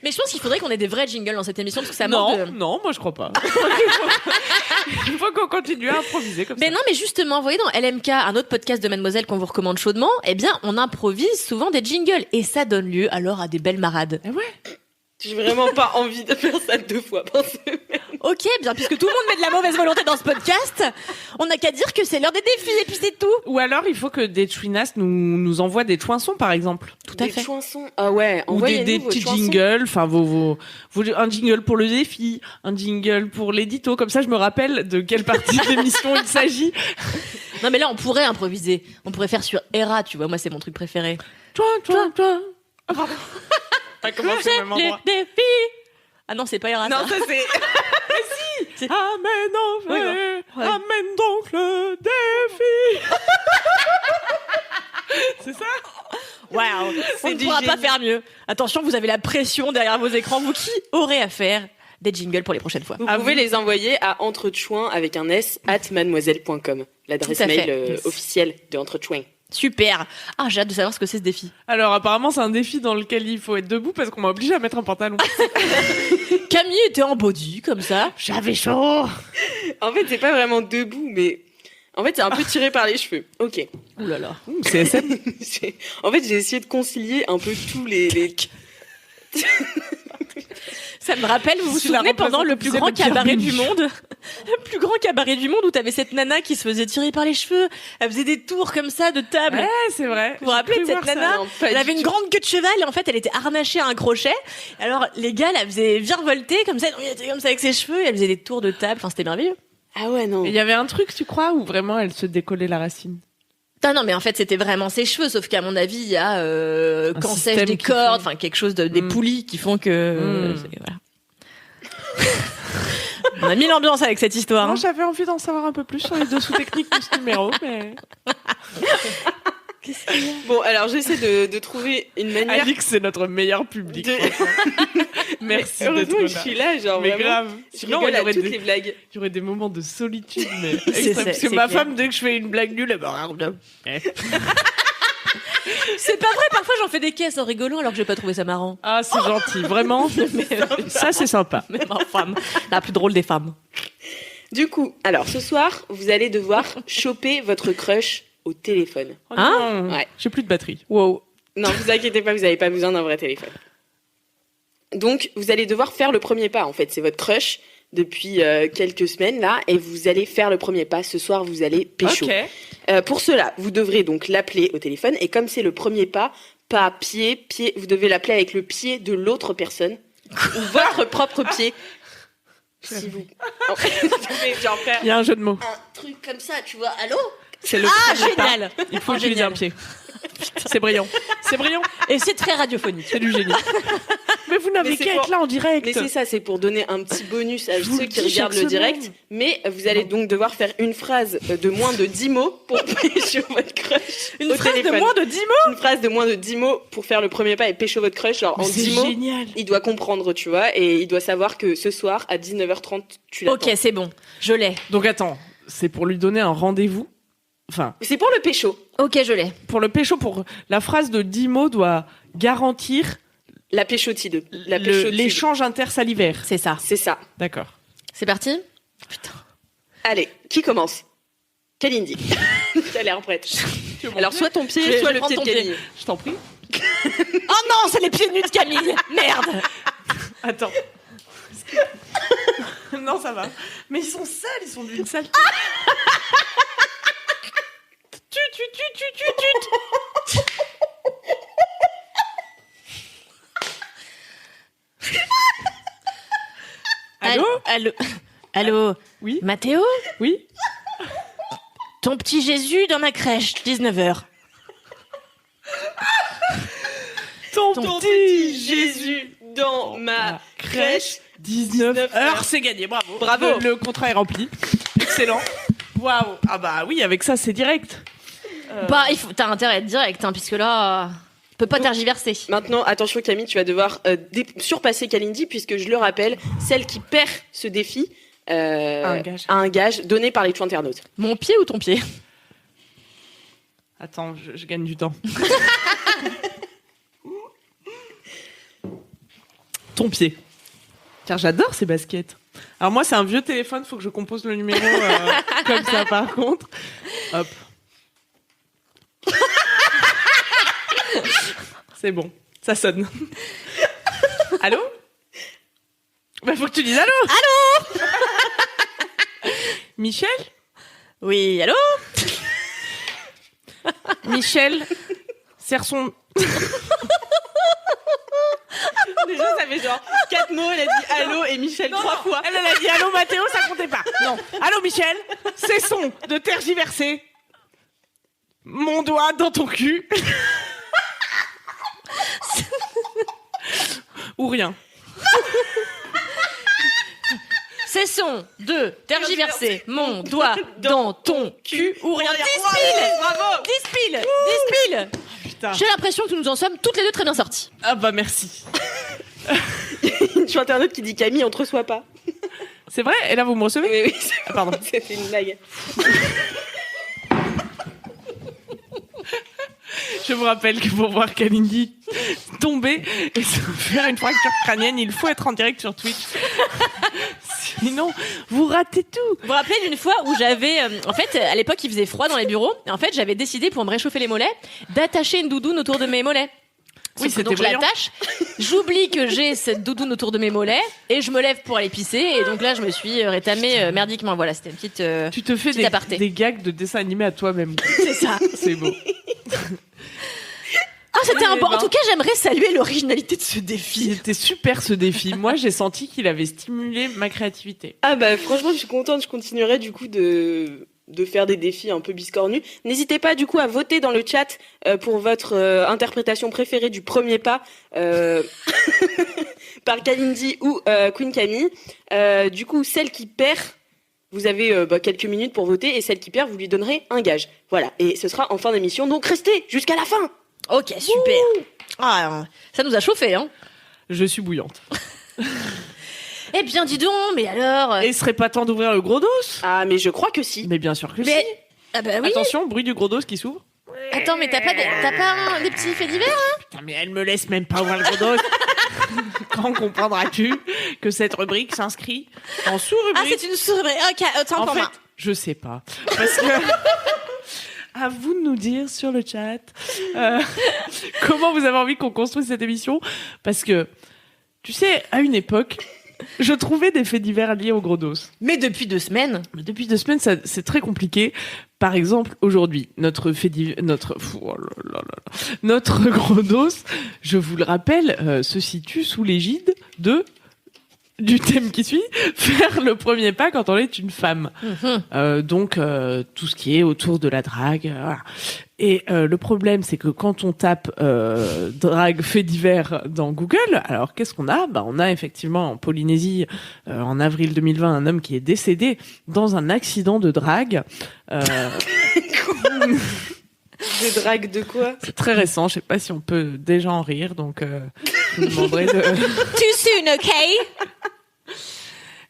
Mais je pense qu'il faudrait qu'on ait des vrais jingles dans cette émission parce que ça manque de... Non, moi je crois pas. Il faut qu'on continue à improviser comme Mais ça. non, mais justement, vous voyez, dans LMK, un autre podcast de Mademoiselle qu'on vous recommande chaudement, eh bien, on improvise souvent des jingles et ça donne lieu alors à des belles marades. Eh ouais. J'ai vraiment pas envie de faire ça 2 fois par semaine. Ok, bien, puisque tout le monde met de la mauvaise volonté dans ce podcast, on n'a qu'à dire que c'est l'heure des défis et puis c'est tout. Ou alors il faut que des chouinasses nous envoient des chansons par exemple. Tout à Des fait. chansons. Ah ouais, Ou envoyez-nous des vos petits chansons. jingles, enfin un jingle pour le défi, un jingle pour l'édito, comme ça je me rappelle de quelle partie de l'émission il s'agit. Non, mais là, on pourrait improviser. On pourrait faire sur Era, tu vois, moi, c'est mon truc préféré. Toi. Ah, pardon. T'as commencé au même Les endroit. défis. Ah non, c'est pas Era, Non, ça. ça c'est. Amène en Oui, vrai, ouais. amène donc le défi. C'est ça? Waouh, on ne du pourra pas génie. faire mieux. Attention, vous avez la pression derrière vos écrans. Vous qui aurez à faire des jingles pour les prochaines fois. Vous pouvez les envoyer à entrechoin avec un s @mademoiselle.com, l'adresse Tout à fait. mail officielle de Entrechoin. Super. Ah, j'ai hâte de savoir ce que c'est ce défi. Alors apparemment c'est un défi dans lequel il faut être debout parce qu'on m'a obligé à mettre un pantalon. Camille était en body comme ça. J'avais chaud. En fait, c'est pas vraiment debout, mais en fait, c'est un peu tiré par les cheveux. Ok. Ouh là là. C'est SM. En fait, j'ai essayé de concilier un peu tous les... Ça me rappelle, vous vous C'est la souvenez pendant le plus grand représentative de cabaret Pierre du monde, le plus grand cabaret du monde où t'avais cette nana qui se faisait tirer par les cheveux, elle faisait des tours comme ça de table. Ouais, c'est vrai. Vous vous rappelez de cette nana? Non, pas Elle du avait une tout. grande queue de cheval et en fait elle était harnachée à un crochet. Alors les gars la faisaient virevolter comme ça, elle était comme ça avec ses cheveux et elle faisait des tours de table. Enfin c'était merveilleux. Ah ouais, non. Il y avait un truc, tu crois, où vraiment elle se décollait la racine. Ah non mais en fait c'était vraiment ses cheveux, sauf qu'à mon avis il y a quand système sèche des qui cordes, fait- enfin quelque chose des poulies qui font que voilà. On a mis l'ambiance avec cette histoire. Non, Hein. j'avais envie d'en savoir un peu plus sur les dessous techniques de ce numéro, mais Bon, alors j'essaie de trouver une manière... Alix, c'est notre meilleur public. de... Merci Mais d'être heureusement que là. je suis là, genre Mais vraiment. grave. Je Sinon, rigole il y à aurait toutes des... les blagues. il y aurait des moments de solitude, mais C'est- extrême. Parce que c'est ma clair. femme, dès que je fais une blague nulle, elle me regarde. C'est pas vrai, parfois j'en fais des caisses en rigolant alors que j'ai pas trouvé ça marrant. Ah, c'est gentil, vraiment. Ça, c'est sympa. Mais ma femme, la plus drôle des femmes. Du coup, alors ce soir, vous allez devoir choper votre crush au téléphone. Oh Hein non, Ouais. j'ai plus de batterie. Wow. Non, vous inquiétez pas, vous n'avez pas besoin d'un vrai téléphone. Donc, vous allez devoir faire le premier pas. En fait, c'est votre crush depuis quelques semaines là, et vous allez faire le premier pas. Ce soir, vous allez pécho. Ok. Pour cela, vous devrez donc l'appeler au téléphone, et comme c'est le premier pas, pas pied, vous devez l'appeler avec le pied de l'autre personne ou votre propre pied. Si vous. Genre faire Il y a un jeu de mots. un truc comme ça, tu vois. Allô? C'est le Ah, premier pas. génial. Il faut Oh, utiliser génial. un pied. C'est brillant. C'est brillant. Et c'est très radiophonique. C'est du génie. Mais vous n'avez Mais c'est qu'à pour- être là en direct. Mais c'est ça, c'est pour donner un petit bonus à Je vous ceux le qui dis regardent chaque le direct. semaine. Mais vous allez donc devoir faire une phrase de moins de 10 mots pour pécho votre crush. Une au phrase téléphone. de moins de 10 mots. Une phrase de moins de 10 mots pour faire le premier pas et pécho votre crush. Genre en Mais c'est 10 mots, génial. il doit comprendre, tu vois, et il doit savoir que ce soir, à 19h30, tu l'attends. Ok, c'est bon. Je l'ai. Donc attends, c'est pour lui donner un rendez-vous. Enfin, C'est pour le pécho. Ok, je l'ai. pour le pécho, pour la phrase de 10 mots doit garantir La péchotide. La péchotide. l'échange intersalivaire. C'est ça. C'est ça. D'accord. C'est parti. Allez, qui commence? Kalindi. T'as l'air prête. Alors, soit ton pied, Je vais soit le prendre pied de ton pied. Camille. Je t'en prie. Oh non, c'est les pieds nus de Camille. Merde. Attends. Non, ça va. Mais ils sont sales, ils sont d'une saleté. Allô? Allô. Allô. Oui? Mathéo, Oui? ton petit Jésus dans ma crèche, 19h. Ton Petit Jésus dans ma crèche. 19 heures, c'est gagné, bravo. Bravo. Le contrat est rempli. Excellent. Waouh. Ah bah oui, avec ça, c'est direct. Bah, t'as intérêt à être direct, hein, puisque là, on peut pas tergiverser. Maintenant, attention Camille, tu vas devoir surpasser Kalindi, puisque je le rappelle, celle qui perd ce défi Un gage. a un gage donné par les chou internautes. Mon pied ou ton pied? Attends, je gagne du temps. Ton pied. Car j'adore ces baskets. Alors moi, c'est un vieux téléphone, faut que je compose le numéro comme ça par contre. Hop. C'est bon, ça sonne. Allô? Bah faut que tu dises allô. Allô? Michel? Oui, allô? Michel serre son... Déjà, ça fait genre 4 mots, elle a dit allô et Michel 3 fois. Elle a dit allô Mathéo, ça comptait pas. Non. Allô Michel, cessons de tergiverser. Mon doigt dans ton cul. Ou rien. Cessons de tergiverser mon doigt dans ton cul ou rien. 10 Wow, piles. bravo. 10 piles. 10 piles. putain. J'ai l'impression que nous nous en sommes toutes les deux très bien sorties. Ah bah merci. Sur internet qui dit Camille, on te reçoit pas. C'est vrai? Et là, vous me recevez? Oui, Ah, pardon. c'était une blague. Je vous rappelle que pour voir Kalindi tomber et se faire une fracture crânienne, il faut être en direct sur Twitch. Sinon, vous ratez tout. Vous vous rappelez d'une fois où j'avais... en fait, à l'époque, il faisait froid dans les bureaux. Et en fait, j'avais décidé, pour me réchauffer les mollets, d'attacher une doudoune autour de mes mollets. Oui, c'était donc je brillant. l'attache, j'oublie que j'ai cette doudoune autour de mes mollets et je me lève pour aller pisser et donc là je me suis rétamée merdiquement. Voilà, c'était une petite Tu te fais petite aparté. des gags de dessin animé à toi-même. C'est ça. C'est beau. Ah, c'était Eh ben. En tout cas, j'aimerais saluer l'originalité de ce défi. C'était super ce défi. Moi, j'ai senti qu'il avait stimulé ma créativité. Ah bah franchement, je suis contente. Je continuerai du coup de faire des défis un peu biscornus. N'hésitez pas du coup à voter dans le chat pour votre interprétation préférée du premier pas par Kalindi ou Queen Camille. Du coup, celle qui perd, vous avez quelques minutes pour voter et celle qui perd, vous lui donnerez un gage. Voilà, et ce sera en fin d'émission, donc restez jusqu'à la fin. Ok, super. Ah, ça nous a chauffé, hein. Je suis bouillante. Eh bien, dis donc, mais alors... Et serait pas temps d'ouvrir le gros dos? Ah mais je crois que si. Mais bien sûr que Mais... si. Ah bah oui. Attention, bruit du gros dos qui s'ouvre. Attends, mais t'as pas des petits faits divers, hein? Putain, mais elle me laisse même pas ouvrir le gros dos. Quand comprendras-tu que cette rubrique s'inscrit en sous-rubrique? Ah, c'est une souris. Ok, autant En pour fait, moi. je sais pas. Parce que... À vous de nous dire sur le chat comment vous avez envie qu'on construise cette émission. Parce que, tu sais, à une époque, je trouvais des faits divers liés au gros dos. Mais depuis 2 semaines... Mais depuis 2 semaines, c'est très compliqué. Par exemple, aujourd'hui, notre gros dos, je vous le rappelle, se situe sous l'égide du thème qui suit, faire le premier pas quand on est une femme. Donc, tout ce qui est autour de la drague. Voilà. Et le problème, c'est que quand on tape drague fait divers dans Google, alors qu'est-ce qu'on a? Bah, on a effectivement en Polynésie, en avril 2020, un homme qui est décédé dans un accident de drague. De drague de quoi? C'est très récent, je sais pas si on peut déjà en rire, donc je vous demanderai de... Too soon, ok?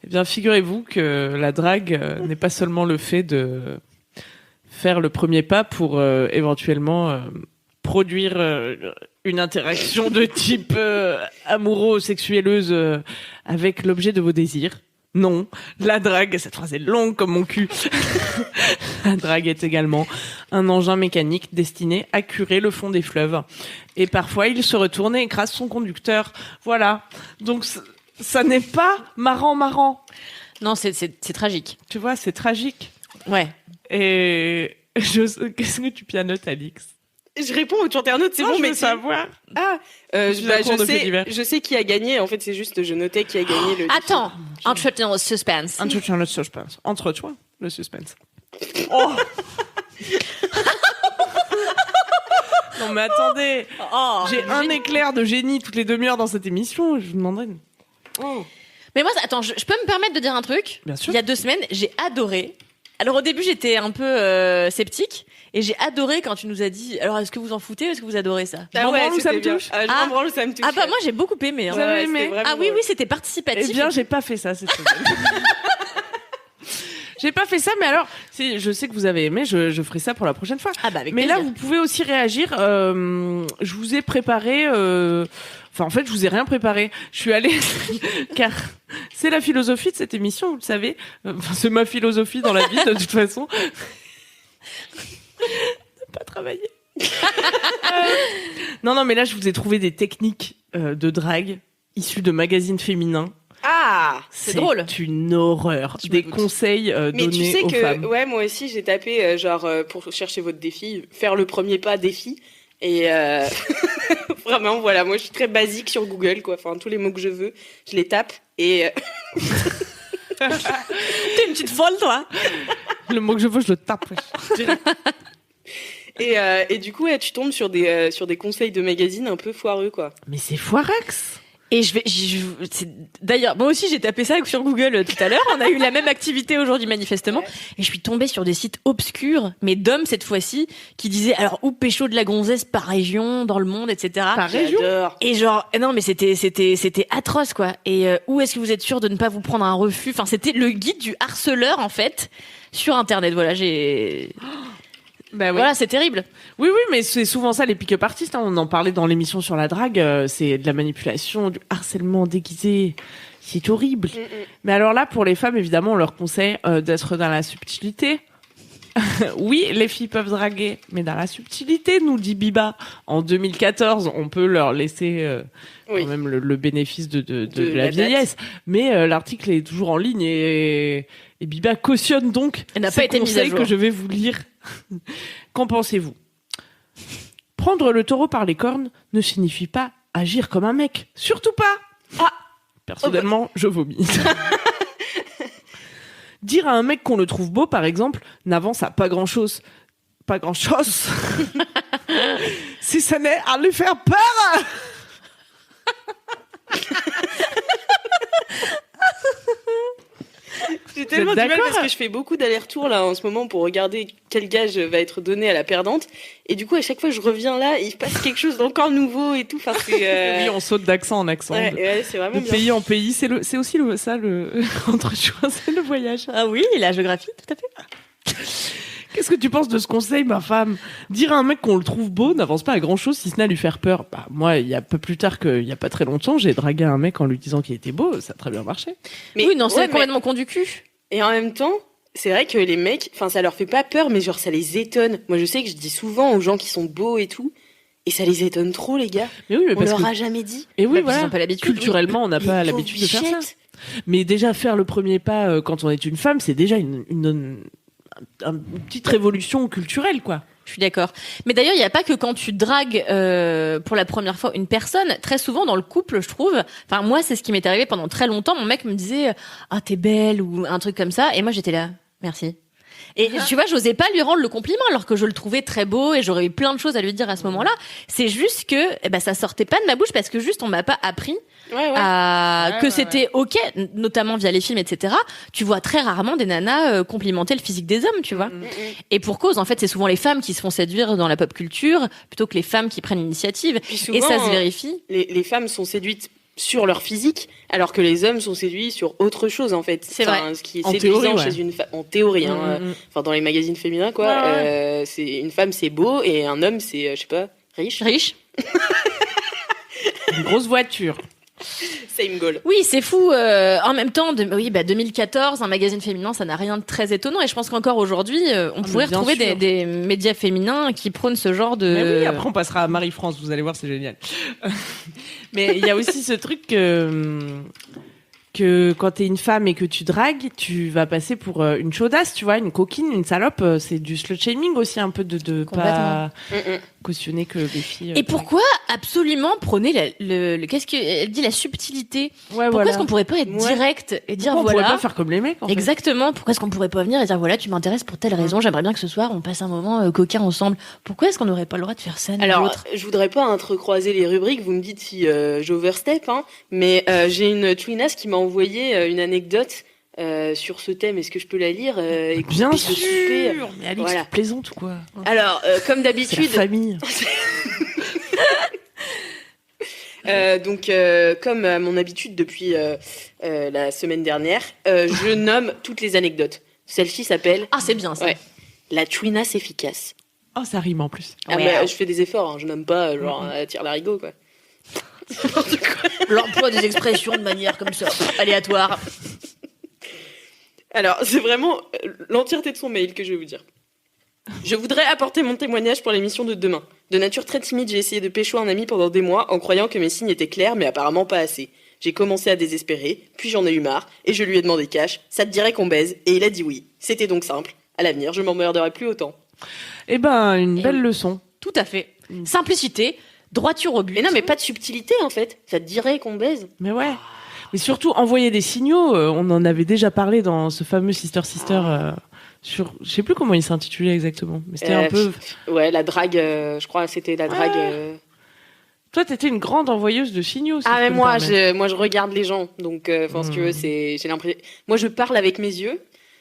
Eh bien, figurez-vous que la drague n'est pas seulement le fait de faire le premier pas pour éventuellement produire une interaction de type amouro-sexuelleuse avec l'objet de vos désirs. Non, la drague, cette phrase est longue comme mon cul. La drague est également un engin mécanique destiné à curer le fond des fleuves. Et parfois, il se retourne et écrase son conducteur. Voilà. Donc, ça n'est pas marrant. Non, c'est tragique. Tu vois, c'est tragique. Ouais. Et qu'est-ce que tu pianotes, Alix? Je réponds au internaute, c'est Non, bon, je mais veux savoir. Ah, je sais qui a gagné. En fait, c'est juste, je notais qui a gagné le. Attends, entretenir le suspense. Entretiens le suspense. Entre-toi, le suspense. Oh. Non mais attendez, j'ai un éclair de génie toutes les demi-heures dans cette émission. Je vous demanderai. Mais moi, attends, je peux me permettre de dire un truc? Bien sûr. Il y a 2 semaines, j'ai adoré. Alors au début, j'étais un peu sceptique. Et j'ai adoré quand tu nous as dit, alors est-ce que vous en foutez ou est-ce que vous adorez ça? Ah ouais, ça me bien. touche. Ah, je m'en branle, ça me touche. Ah bah moi j'ai beaucoup aimé. Hein. Vous avez Ouais, aimé c'était vraiment- Ah oui, c'était participatif. Eh bien, j'ai pas fait ça cette semaine. J'ai pas fait ça, mais alors, si je sais que vous avez aimé, je ferai ça pour la prochaine fois. Ah bah avec Mais plaisir. là, vous pouvez aussi réagir. Je vous ai préparé. Enfin, en fait, je vous ai rien préparé. Je suis allée car c'est la philosophie de cette émission, vous le savez. Enfin, c'est ma philosophie dans la vie de toute façon. Ne pas travailler. Non, mais là, je vous ai trouvé des techniques de drague issues de magazines féminins. Ah, c'est drôle. C'est une horreur. Tu me Des doutes. conseils mais tu donnés sais aux que, femmes. ouais, moi aussi, j'ai tapé pour chercher votre défi, faire le premier pas défi. Et vraiment, voilà, moi, je suis très basique sur Google, quoi. Enfin, tous les mots que je veux, je les tape et. T'es une petite folle, toi. Le mot que je veux, je le tape. Et du coup, ouais, tu tombes sur des conseils de magazines un peu foireux, quoi. Mais c'est Foirex. Et d'ailleurs, moi aussi j'ai tapé ça sur Google tout à l'heure. On a eu la même activité aujourd'hui manifestement, et je suis tombée sur des sites obscurs, mais d'hommes cette fois-ci, qui disaient alors où pécho de la gonzesse par région dans le monde, etc. Par région. Et genre non mais c'était atroce quoi. Et où est-ce que vous êtes sûr de ne pas vous prendre un refus? Enfin c'était le guide du harceleur en fait sur internet. Voilà Bah oui. Voilà, c'est terrible. Oui, mais c'est souvent ça, les pick-up artistes. Hein. On en parlait dans l'émission sur la drague. C'est de la manipulation, du harcèlement déguisé. C'est horrible. Mais alors là, pour les femmes, évidemment, on leur conseille d'être dans la subtilité. Oui, les filles peuvent draguer, mais dans la subtilité, nous dit Biba. En 2014, on peut leur laisser quand même le bénéfice de la vieillesse. Mais l'article est toujours en ligne et Biba cautionne donc Elle n'a pas été mise à jour. que je vais vous lire. Qu'en pensez-vous? Prendre le taureau par les cornes ne signifie pas agir comme un mec. Surtout pas. Ah, personnellement, je vomis. Dire à un mec qu'on le trouve beau, par exemple, n'avance à pas grand-chose. Pas grand-chose. Si ça n'est à lui faire peur. J'ai tellement du mal d'accord parce que je fais beaucoup d'allers-retours là en ce moment pour regarder quel gage va être donné à la perdante. Et du coup, à chaque fois, je reviens là et il se passe quelque chose d'encore nouveau et tout. Enfin, c'est, Oui, on saute d'accent en accent. ouais, c'est vraiment De bien. pays en pays, c'est aussi ça le entre-choix, c'est le voyage. Ah oui, la géographie, tout à fait. Qu'est-ce que tu penses de ce conseil, ma femme? Dire à un mec qu'on le trouve beau n'avance pas à grand-chose si ce n'est à lui faire peur. Bah, moi, il y a peu plus tard qu'il y a pas très longtemps, j'ai dragué un mec en lui disant qu'il était beau, ça a très bien marché. Oui, non, c'est ouais, complètement con du cul. Et en même temps, c'est vrai que les mecs, enfin, ça leur fait pas peur, mais genre, ça les étonne. Moi, je sais que je dis souvent aux gens qui sont beaux et tout, et ça les étonne trop, les gars. Mais oui, mais On parce leur que a jamais dit. et oui, Bah, voilà. ils ont pas l'habitude. Culturellement, on n'a pas Les l'habitude de faire ça. bichettes. Mais déjà faire le premier pas quand on est une femme, c'est déjà une petite révolution culturelle, quoi. Je suis d'accord. Mais d'ailleurs, il n'y a pas que quand tu dragues pour la première fois une personne. Très souvent dans le couple, je trouve. Enfin, moi, c'est ce qui m'est arrivé pendant très longtemps. Mon mec me disait ah t'es belle ou un truc comme ça, et moi j'étais là merci. Et tu vois, j'osais pas lui rendre le compliment alors que je le trouvais très beau et j'aurais eu plein de choses à lui dire à ce moment-là. C'est juste que ça sortait pas de ma bouche parce que juste on m'a pas appris que c'était ok, notamment via les films, etc. Tu vois très rarement des nanas complimenter le physique des hommes, tu vois. Et pour cause, en fait, c'est souvent les femmes qui se font séduire dans la pop culture plutôt que les femmes qui prennent l'initiative. Puis souvent, Et ça se vérifie. Les femmes sont séduites sur leur physique, alors que les hommes sont séduits sur autre chose, en fait. C'est Enfin, vrai. ce qui est En séduisant théorie, ouais. chez une femme, en théorie, hein, enfin, dans les magazines féminins, quoi, c'est une femme, c'est beau, et un homme, c'est, je sais pas, riche. Riche. Une grosse voiture. Same goal. Oui, c'est fou. En même temps, 2014, un magazine féminin, ça n'a rien de très étonnant. Et je pense qu'encore aujourd'hui, on pourrait bien retrouver sûr. des médias féminins qui prônent ce genre de... Mais oui, après on passera à Marie-France, vous allez voir, c'est génial. Mais il y a aussi ce truc que quand t'es une femme et que tu dragues, tu vas passer pour une chaudasse, tu vois, une coquine, une salope. C'est du slut-shaming aussi, un peu de pas cautionner que les filles... Et pourquoi absolument prôner qu'est-ce qu'elle dit, la subtilité? Ouais, Pourquoi voilà. est-ce qu'on pourrait pas être direct et dire Pourquoi on voilà... pourrait pas faire comme les mecs, en fait. Exactement. Pourquoi est-ce qu'on pourrait pas venir et dire voilà, tu m'intéresses pour telle raison, j'aimerais bien que ce soir on passe un moment coquin ensemble. Pourquoi est-ce qu'on n'aurait pas le droit de faire ça? Alors, je voudrais pas entrecroiser les rubriques, vous me dites si j'overstep, hein, mais j'ai une twinasse qui m'a envoyé une anecdote sur ce thème. Est-ce que je peux la lire Bien de souper sûr. Mais Alix, Voilà. tu plaisantes ou quoi? Alors, comme C'est la d'habitude, famille. donc comme à mon habitude depuis la semaine dernière, je nomme toutes les anecdotes. Celle-ci s'appelle Ah, c'est bien ça. Ouais. La twinasse efficace. Oh, ça rime en plus. Ah, Ouais. bah, je fais des efforts, hein, je nomme pas genre tire l'arigot, quoi. L'emploi des expressions de manière comme ça, aléatoire. Alors, c'est vraiment l'entièreté de son mail que je vais vous dire. Je voudrais apporter mon témoignage pour l'émission de demain. De nature très timide, j'ai essayé de pécho un ami pendant des mois en croyant que mes signes étaient clairs, mais apparemment pas assez. J'ai commencé à désespérer, puis j'en ai eu marre, et je lui ai demandé cash, ça te dirait qu'on baise, et il a dit oui. C'était donc simple. À l'avenir, je m'emmerderai plus autant. Eh ben, une Et belle oui. leçon. Tout à fait. Simplicité, droiture au but. Mais non, mais pas de subtilité en fait. Ça te dirait qu'on baise. Mais ouais. Mais surtout, envoyer des signaux, on en avait déjà parlé dans ce fameux Sister sur... Je sais plus comment il s'intitulait exactement. Mais c'était un peu... Ouais, la drague, je crois que c'était la drague. Toi, t'étais une grande envoyeuse de signaux. Si Ah, je mais peux me moi, permettre. je regarde les gens. Donc, si tu veux, j'ai l'impression. Moi, je parle avec mes yeux,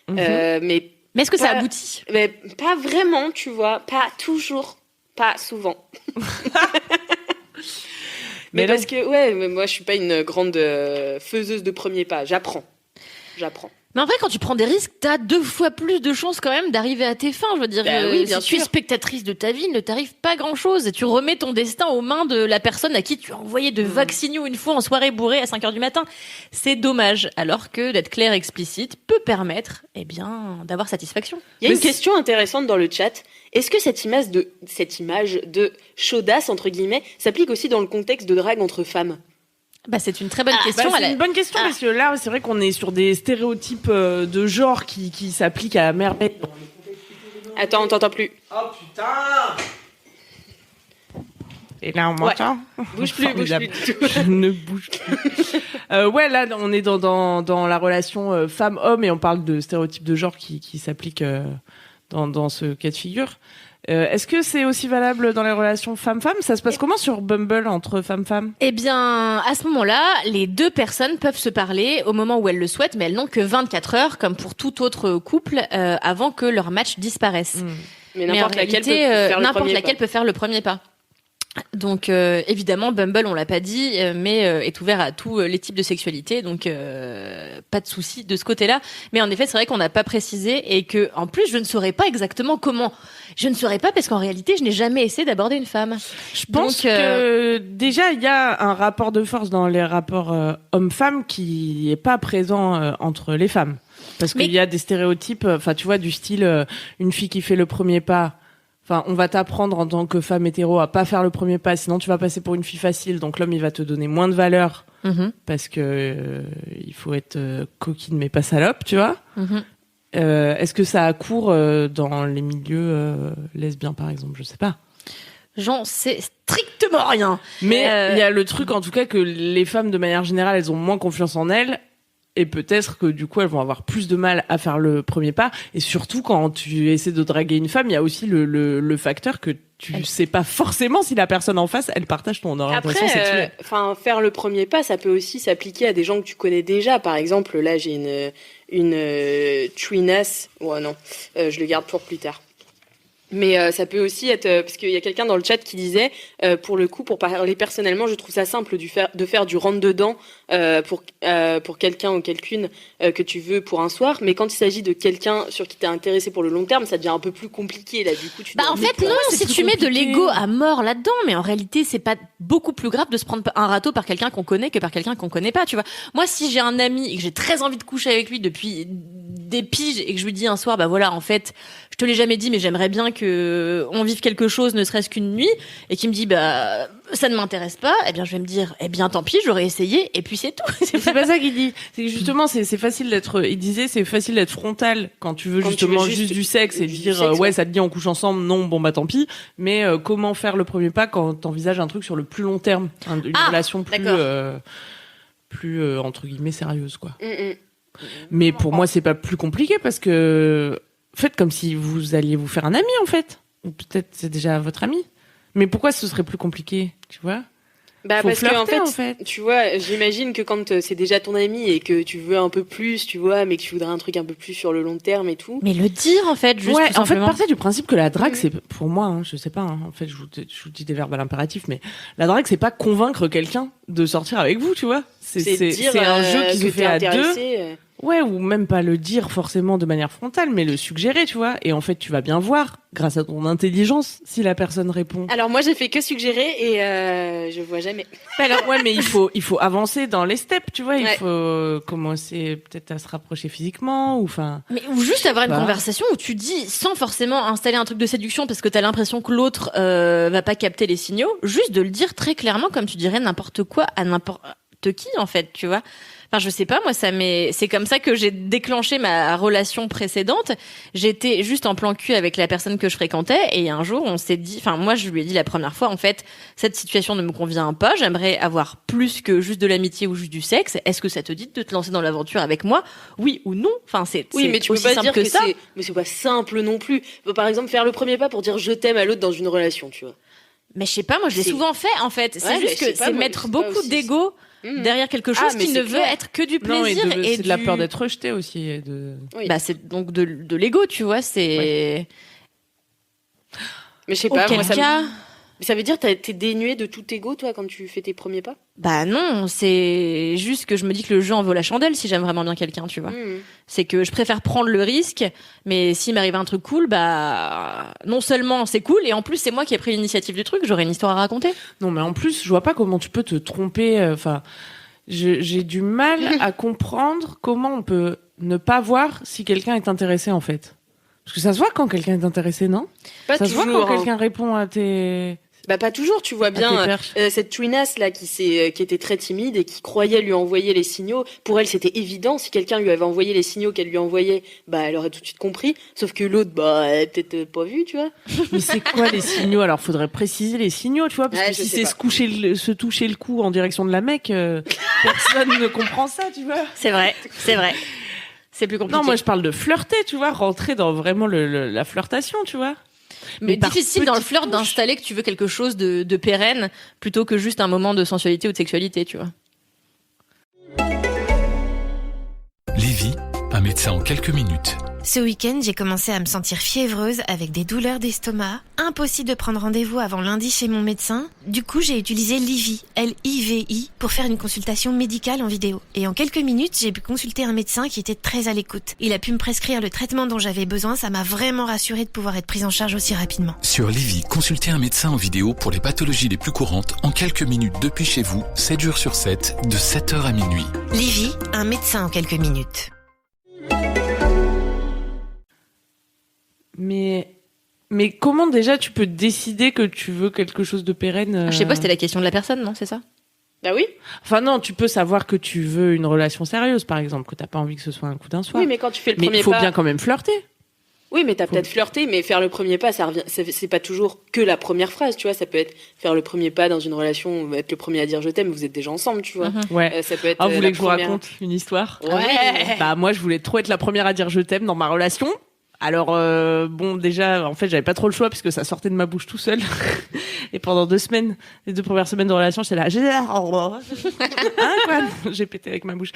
Mhm. mais Mais est-ce que ça Pas- aboutit? Mais pas vraiment, tu vois, pas toujours, pas souvent. mais Mais parce que, ouais, mais moi je suis pas une grande faiseuse de premiers pas, j'apprends. Mais en vrai, quand tu prends des risques, t'as 2 fois plus de chances quand même d'arriver à tes fins. Je veux dire, Bah oui, bien si tu es sûr. spectatrice de ta vie, il ne t'arrive pas grand-chose. Et tu remets ton destin aux mains de la personne à qui tu as envoyé de vagues signaux une fois en soirée bourrée à 5h du matin. C'est dommage. Alors que d'être clair et explicite peut permettre, eh bien, d'avoir satisfaction. Il y a Mais une question intéressante dans le chat. Est-ce que cette image de chaudasse entre guillemets s'applique aussi dans le contexte de drague entre femmes? Bah, c'est une très bonne question. Bah, c'est Elle a- une bonne question parce que là, c'est vrai qu'on est sur des stéréotypes de genre qui s'appliquent à merveille. Attends, on t'entend plus. Oh putain! Et là, on m'entend? Bouge plus Formidable. du tout. Je ne bouge plus. Ouais, là, on est dans la relation femme-homme et on parle de stéréotypes de genre qui s'appliquent dans ce cas de figure. Est-ce que c'est aussi valable dans les relations femme-femme? Ça se passe comment sur Bumble entre femmes-femmes? Eh bien, à ce moment-là, les 2 personnes peuvent se parler au moment où elles le souhaitent, mais elles n'ont que 24 heures, comme pour tout autre couple, avant que leur match disparaisse. Mais Mais en n'importe laquelle peut réalité, faire le n'importe premier laquelle pas. peut faire le premier pas. Donc évidemment, Bumble, on l'a pas dit, mais est ouvert à tous les types de sexualité, donc pas de souci de ce côté-là. Mais en effet, c'est vrai qu'on n'a pas précisé et que, en plus, je ne saurais pas exactement comment. Je ne saurais pas parce qu'en réalité, je n'ai jamais essayé d'aborder une femme. Je pense Donc, que déjà il y a un rapport de force dans les rapports hommes-femmes qui est pas présent entre les femmes, parce qu'il y a des stéréotypes. Enfin, tu vois, du style une fille qui fait le premier pas. Enfin, on va t'apprendre en tant que femme hétéro à pas faire le premier pas, sinon tu vas passer pour une fille facile. Donc l'homme il va te donner moins de valeur Mhm, parce que il faut être coquine mais pas salope, tu vois. mhm. Est-ce que ça a cours dans les milieux lesbiens par exemple? Je sais pas. J'en sais strictement rien. Mais il y a le truc, en tout cas, que les femmes, de manière générale, elles ont moins confiance en elles. Et peut-être que du coup, elles vont avoir plus de mal à faire le premier pas. Et surtout, quand tu essaies de draguer une femme, il y a aussi le facteur que tu sais pas forcément si la personne en face, elle partage ton orientation Après, sexuelle. faire le premier pas, ça peut aussi s'appliquer à des gens que tu connais déjà. Par exemple, là, j'ai une twinasse. Ouais, non, je le garde pour plus tard. Mais ça peut aussi être parce qu'il y a quelqu'un dans le chat qui disait pour le coup, pour parler personnellement, je trouve ça simple de faire du rentre dedans pour quelqu'un ou quelqu'une que tu veux pour un soir, mais quand il s'agit de quelqu'un sur qui t'es intéressé pour le long terme, ça devient un peu plus compliqué là. Du coup, tu Bah dois- en fait non, c'est si plus tu mets de compliqué. l'ego à mort là-dedans, mais en réalité c'est pas beaucoup plus grave de se prendre un râteau par quelqu'un qu'on connaît que par quelqu'un qu'on connaît pas, tu vois. Moi si j'ai un ami et que j'ai très envie de coucher avec lui depuis des piges et que je lui dis un soir bah voilà en fait je te l'ai jamais dit mais j'aimerais bien que on vive quelque chose ne serait-ce qu'une nuit et qui me dit bah ça ne m'intéresse pas, eh bien je vais me dire eh bien tant pis j'aurais essayé et puis c'est tout. C'est pas ça qu'il dit. C'est que justement, c'est facile d'être. Il disait, c'est facile d'être frontal quand tu veux Quand tu justement veux juste du sexe et du dire sexe, ouais, ouais. ça te dit on couche ensemble, non, bon bah tant pis. Mais comment faire le premier pas quand t'envisages un truc sur le plus long terme, une Ah, relation plus d'accord. entre guillemets sérieuse quoi. Mm. Mais pour moi, c'est pas plus compliqué parce que faites comme si vous alliez vous faire un ami en fait. Ou peut-être c'est déjà votre ami. Mais pourquoi ce serait plus compliqué, tu vois? Bah Faut parce que flirter, en fait, tu vois, j'imagine que quand c'est déjà ton ami et que tu veux un peu plus, tu vois, mais que tu voudrais un truc un peu plus sur le long terme et tout. Mais le dire en fait juste Ouais, tout en fait, simplement. partez du principe que la drague, Mhm. c'est pour moi, hein, je sais pas. Hein, en fait, je vous dis des verbes à l'impératif, mais la drague, c'est pas convaincre quelqu'un de sortir avec vous, tu vois. C'est dire un jeu qui que se fait t'es à deux. intéressé. Ouais, ou même pas le dire forcément de manière frontale, mais le suggérer, tu vois. Et en fait, tu vas bien voir, grâce à ton intelligence, si la personne répond. Alors moi, j'ai fait que suggérer et je vois jamais. Alors ouais, mais il faut avancer dans les steps, tu vois. Il Ouais. faut commencer peut-être à se rapprocher physiquement, ou enfin. Mais ou juste avoir une Bah. conversation où tu dis sans forcément installer un truc de séduction parce que t'as l'impression que l'autre va pas capter les signaux, juste de le dire très clairement comme tu dirais n'importe quoi à n'importe qui en fait, tu vois. Enfin, je sais pas, moi, c'est comme ça que j'ai déclenché ma relation précédente. J'étais juste en plan cul avec la personne que je fréquentais et un jour, on s'est dit, enfin, moi, je lui ai dit la première fois, en fait, cette situation ne me convient pas, j'aimerais avoir plus que juste de l'amitié ou juste du sexe. Est-ce que ça te dit de te lancer dans l'aventure avec moi? Oui ou non? Enfin, Oui, mais tu peux aussi pas simple dire que ça. c'est. Mais c'est pas simple non plus. Par exemple, faire le premier pas pour dire je t'aime à l'autre dans une relation, tu vois. Mais je sais pas, moi je l'ai C'est- souvent fait en fait. C'est Ouais, juste mais je que sais pas, c'est moi, mettre je sais pas beaucoup aussi. d'ego derrière quelque chose mais qui c'est ne veut clair. être que du Non, plaisir c'est de la du- peur d'être rejeté aussi. Et Oui. Bah c'est donc de l'ego, tu vois. C'est Mais je sais pas, auquel moi, cas. ça veut dire t'es dénué de tout ego, toi, quand tu fais tes premiers pas? Bah non, c'est juste que je me dis que le jeu en vaut la chandelle si j'aime vraiment bien quelqu'un, tu vois. C'est que je préfère prendre le risque, mais s'il m'arrive un truc cool, bah non seulement c'est cool, et en plus c'est moi qui ai pris l'initiative du truc, j'aurai une histoire à raconter. Non, mais en plus, je vois pas comment tu peux te tromper. Enfin, j'ai du mal à comprendre comment on peut ne pas voir si quelqu'un est intéressé, en fait. Parce que ça se voit quand quelqu'un est intéressé, non? Pas Ça se voit toujours. quand hein. quelqu'un répond à tes Bah pas toujours, tu vois à tes bien. perches. Cette twinasse là qui était très timide et qui croyait lui envoyer les signaux, pour elle c'était évident, si quelqu'un lui avait envoyé les signaux qu'elle lui envoyait, bah elle aurait tout de suite compris, sauf que l'autre bah elle a peut-être pas vu, tu vois. Mais c'est quoi les signaux? Alors, faudrait préciser les signaux, tu vois, parce Ouais, que je si sais c'est pas. se toucher le cou en direction de la mec, personne ne comprend ça, tu vois. C'est vrai, c'est vrai. C'est plus compliqué. Non, moi je parle de flirter, tu vois, rentrer dans vraiment la flirtation, tu vois. mais par difficile dans le petites flirt touches. d'installer que tu veux quelque chose de pérenne plutôt que juste un moment de sensualité ou de sexualité, tu vois. Livy, un médecin en quelques minutes. Ce week-end, j'ai commencé à me sentir fiévreuse avec des douleurs d'estomac. Impossible de prendre rendez-vous avant lundi chez mon médecin. Du coup, j'ai utilisé Livy, L-I-V-I, pour faire une consultation médicale en vidéo. Et en quelques minutes, j'ai pu consulter un médecin qui était très à l'écoute. Il a pu me prescrire le traitement dont j'avais besoin. Ça m'a vraiment rassurée de pouvoir être prise en charge aussi rapidement. Sur Livy, consultez un médecin en vidéo pour les pathologies les plus courantes en quelques minutes depuis chez vous, 7 jours sur 7, de 7h à minuit. Livy, un médecin en quelques minutes. Mais comment déjà tu peux décider que tu veux quelque chose de pérenne Je sais pas, c'était la question de la personne, non, c'est ça? Bah oui. Enfin non, tu peux savoir que tu veux une relation sérieuse, par exemple, que t'as pas envie que ce soit un coup d'un soir. Oui, mais quand tu fais le Mais premier il faut pas. bien quand même flirter. Oui, mais t'as Faut- peut-être flirté, mais faire le premier pas, ça revient. C'est pas toujours que la première phrase, tu vois. Ça peut être faire le premier pas dans une relation, être le premier à dire je t'aime. Vous êtes déjà ensemble, tu vois. Ouais. Ça peut être. Ah, vous voulez la que je vous première- raconte une histoire? Ouais. Bah moi je voulais trop être la première à dire je t'aime dans ma relation. Alors bon déjà en fait j'avais pas trop le choix puisque ça sortait de ma bouche tout seul. Et pendant 2 semaines, les 2 premières semaines de relation, j'étais là. Hein, quoi j'ai pété avec ma bouche.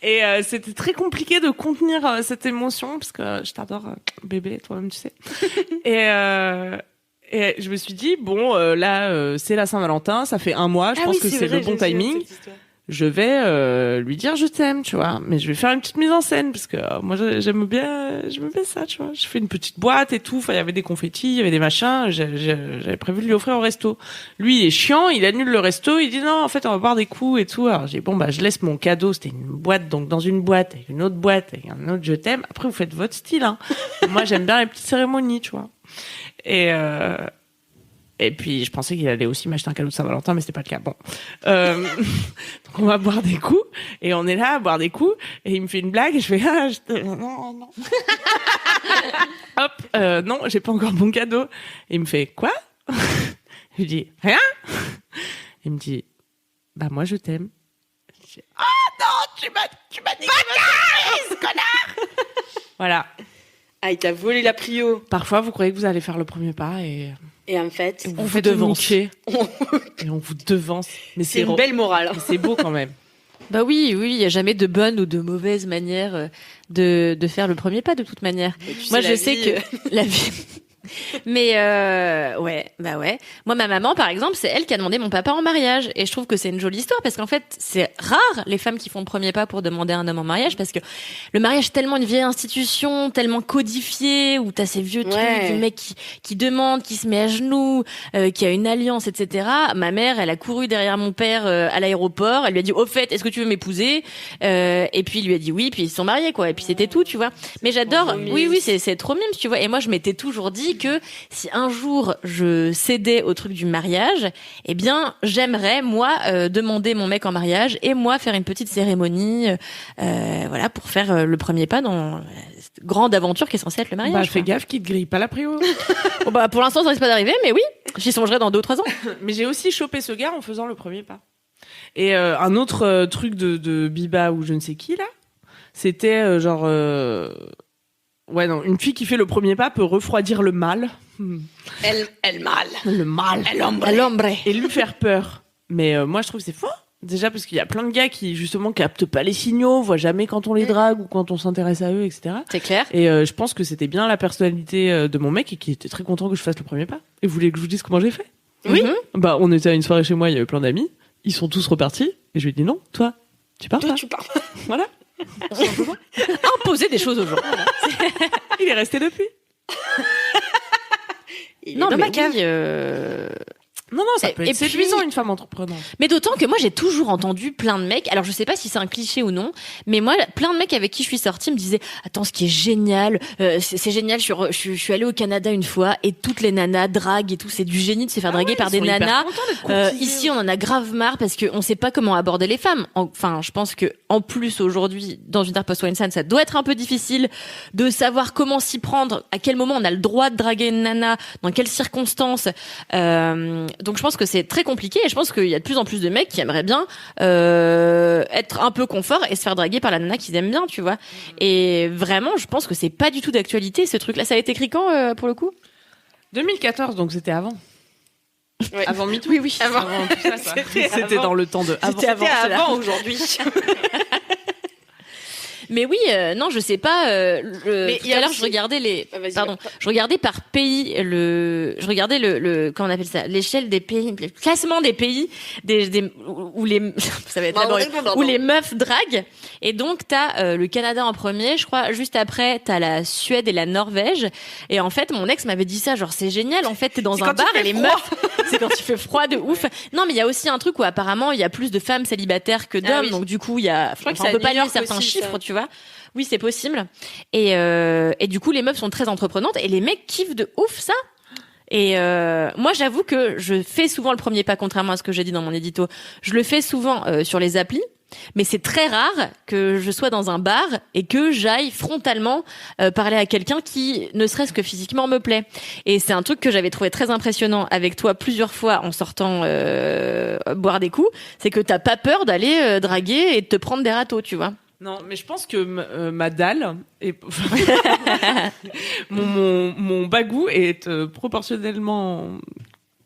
Et c'était très compliqué de contenir cette émotion parce que je t'adore bébé, toi-même tu sais. Et je me suis dit bon là c'est la Saint-Valentin, ça fait 1 mois, je pense que c'est le bon timing. Je vais lui dire je t'aime, tu vois, mais je vais faire une petite mise en scène parce que moi j'aime bien ça, tu vois. Je fais une petite boîte et tout, enfin il y avait des confettis, il y avait des machins, j'avais prévu de lui offrir au resto. Lui il est chiant, il annule le resto, il dit non, en fait on va boire des coups et tout. Alors j'ai dit bon bah je laisse mon cadeau, c'était une boîte, donc dans une boîte avec une autre boîte avec un autre je t'aime. Après vous faites votre style hein. Moi j'aime bien les petites cérémonies, tu vois. Et puis, je pensais qu'il allait aussi m'acheter un cadeau de Saint-Valentin, mais c'était pas le cas. Bon. Donc, on va boire des coups. Et on est là à boire des coups. Et il me fait une blague. Et je fais, non. Hop, non, j'ai pas encore mon cadeau. Et il me fait, quoi? Je lui dis, rien. Il me dit, bah, moi, je t'aime. Je dis, oh non, tu m'as dit que connard! Voilà. Ah, il t'a volé la prio. Parfois, vous croyez que vous allez faire le premier pas et Et en fait, on vous devance. Et on vous devance. Mais c'est une belle morale. Mais c'est beau quand même. Bah oui, il y a jamais de bonne ou de mauvaise manière de faire le premier pas de toute manière. Moi, je sais que la vie. Mais ouais. Moi, ma maman, par exemple, c'est elle qui a demandé mon papa en mariage, et je trouve que c'est une jolie histoire parce qu'en fait, c'est rare les femmes qui font le premier pas pour demander un homme en mariage, parce que le mariage est tellement une vieille institution, tellement codifiée, où t'as ces vieux trucs du mec qui demande, qui se met à genoux, qui a une alliance, etc. Ma mère, elle a couru derrière mon père à l'aéroport, elle lui a dit au fait, est-ce que tu veux m'épouser? Et puis il lui a dit oui, puis ils se sont mariés quoi, et puis c'était tout, tu vois. Mais j'adore, oui, c'est trop mime, tu vois. Et moi, je m'étais toujours dit que si un jour je cédais au truc du mariage, eh bien j'aimerais moi demander mon mec en mariage et moi faire une petite cérémonie voilà, pour faire le premier pas dans cette grande aventure qui est censée être le mariage. Bah fais gaffe qu'il te grille pas la prio. Bon, bah pour l'instant ça risque pas d'arriver, mais oui, j'y songerai dans 2 ou 3 ans. Mais j'ai aussi chopé ce gars en faisant le premier pas. Et un autre truc de Biba ou je ne sais qui là, c'était genre Ouais, non, une fille qui fait le premier pas peut refroidir le mâle. Elle mal. Le mâle. El hombre. Et lui faire peur. Mais moi, je trouve que c'est faux. Déjà parce qu'il y a plein de gars qui, justement, captent pas les signaux, voient jamais quand on les drague ou quand on s'intéresse à eux, etc. C'est clair. Et je pense que c'était bien la personnalité de mon mec et qui était très content que je fasse le premier pas. Et vous voulez que je vous dise comment j'ai fait? Oui. Bah, on était à une soirée chez moi, il y avait plein d'amis. Ils sont tous repartis. Et je lui ai dit non, toi, tu pars Toi, pas. tu parles. Voilà. Imposer des choses aux gens. Il est resté depuis. Il Non, est dans mais ma cave. oui, Non, ça peut Et être puis- séduisant, une femme entreprenante. Mais d'autant que moi j'ai toujours entendu plein de mecs, alors je sais pas si c'est un cliché ou non, mais moi plein de mecs avec qui je suis sortie me disaient attends, ce qui est génial, c'est génial, je suis allée au Canada une fois et toutes les nanas draguent et tout, c'est du génie de se faire draguer par des nanas. Ici on en a grave marre parce qu'on sait pas comment aborder les femmes. Enfin, je pense que en plus aujourd'hui dans une terre post-Weinstein, ça doit être un peu difficile de savoir comment s'y prendre, à quel moment on a le droit de draguer une nana, dans quelles circonstances. Donc je pense que c'est très compliqué et je pense qu'il y a de plus en plus de mecs qui aimeraient bien être un peu confort et se faire draguer par la nana qu'ils aiment bien, tu vois. Et vraiment, je pense que c'est pas du tout d'actualité ce truc-là. Ça a été écrit quand pour le coup? 2014, donc c'était avant. Ouais. Avant MeToo. Oui. Avant tout ça, quoi. C'était C'était dans le temps de avant. C'était avant aujourd'hui. Mais oui, non, je sais pas. Mais Tout il y a à l'heure, aussi- je regardais les. Ah, vas-y, Pardon, va. je regardais par pays je regardais le comment on appelle ça, l'échelle des pays, le classement des pays où les ça va être laborieux, où les meufs draguent. Et donc t'as le Canada en premier, je crois. Juste après, t'as la Suède et la Norvège. Et en fait, mon ex m'avait dit ça, genre c'est génial. En fait, t'es dans un bar et les meufs, c'est quand il fait froid de ouf. Non, mais il y a aussi un truc où apparemment il y a plus de femmes célibataires que d'hommes. Ah oui. Donc du coup, il y a. crois que on c'est à peut pas New lire York certains aussi, chiffres, ça. tu vois. Oui, c'est possible. Et du coup, les meufs sont très entreprenantes et les mecs kiffent de ouf ça. Et moi, j'avoue que je fais souvent le premier pas, contrairement à ce que j'ai dit dans mon édito. Je le fais souvent sur les applis, mais c'est très rare que je sois dans un bar et que j'aille frontalement parler à quelqu'un qui, ne serait-ce que physiquement, me plaît. Et c'est un truc que j'avais trouvé très impressionnant avec toi plusieurs fois en sortant boire des coups, c'est que t'as pas peur d'aller draguer et de te prendre des râteaux, tu vois. Non, mais je pense que ma dalle est... mon bagou est proportionnellement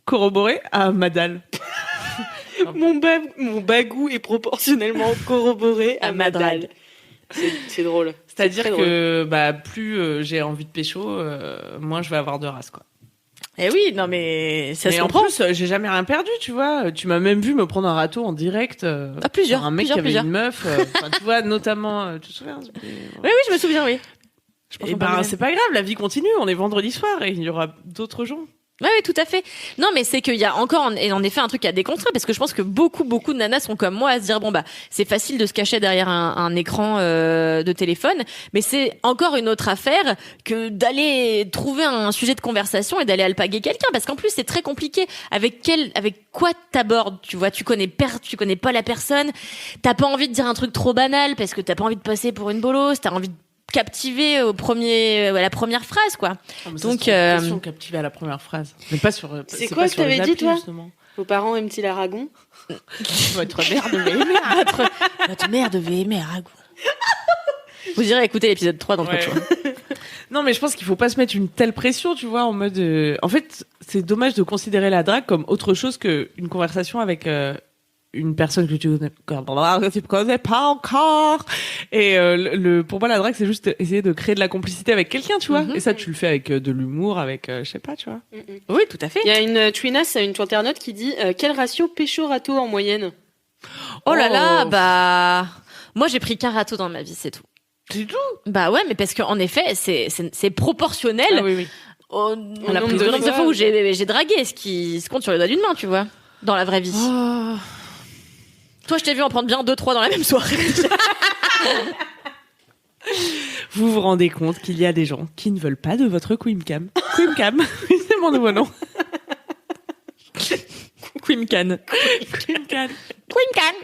corroboré à ma dalle. Mon bagou est proportionnellement corroboré à ma dalle. C'est drôle. C'est-à-dire très que plus j'ai envie de pécho, moins je vais avoir de race, quoi. Eh oui, non mais ça Mais se en comprend. plus, j'ai jamais rien perdu, tu vois. Tu m'as même vu me prendre un râteau en direct. Plusieurs, sur un mec plusieurs, qui avait une meuf. Enfin, tu vois, notamment, tu te souviens Oui, je me souviens, oui. Et ben, c'est pas grave, la vie continue. On est vendredi soir et il y aura d'autres gens. Ouais, tout à fait. Non, mais c'est qu'il y a encore, en effet, un truc à déconstruire, parce que je pense que beaucoup de nanas sont comme moi à se dire, bon, bah, c'est facile de se cacher derrière un écran de téléphone, mais c'est encore une autre affaire que d'aller trouver un sujet de conversation et d'aller alpaguer quelqu'un, parce qu'en plus, c'est très compliqué. Avec quoi t'abordes, tu vois, tu connais pas la personne, t'as pas envie de dire un truc trop banal, parce que t'as pas envie de passer pour une bolosse, t'as envie de captiver à la première phrase, quoi. Donc, captivé à la première phrase. Mais pas sur. C'est pas quoi sur que t'avais les dit, applis, toi justement. Vos parents aiment-ils l'aragon? Votre mère devait aimer. votre mère devait aimer Aragon. Vous irez écouter l'épisode 3 d'entre Ouais. choix. Non, mais je pense qu'il faut pas se mettre une telle pression, tu vois, en mode. En fait, c'est dommage de considérer la drague comme autre chose qu'une conversation avec une personne que tu connais pas encore. Et pour moi, la drague, c'est juste essayer de créer de la complicité avec quelqu'un, tu vois. Mhm. Et ça, tu le fais avec de l'humour, avec, je sais pas, tu vois. Oui, tout à fait. Il y a une Twinas, une internaute qui dit quel ratio pécho-râteau en moyenne? Oh là là, bah, moi j'ai pris qu'un râteau dans ma vie, c'est tout. C'est tout. Bah ouais, mais parce qu'en effet, c'est proportionnel Ah oui, oui. au la prise de nombre de fois, fois où j'ai dragué, ce qui se compte sur le doigt d'une main, tu vois, dans la vraie vie. Oh. Toi, je t'ai vu en prendre bien 2-3 dans la même soirée. Vous vous rendez compte qu'il y a des gens qui ne veulent pas de votre Quimcam. Quimcam, c'est mon nouveau nom. Quimcan. Quimcam. Quimcan.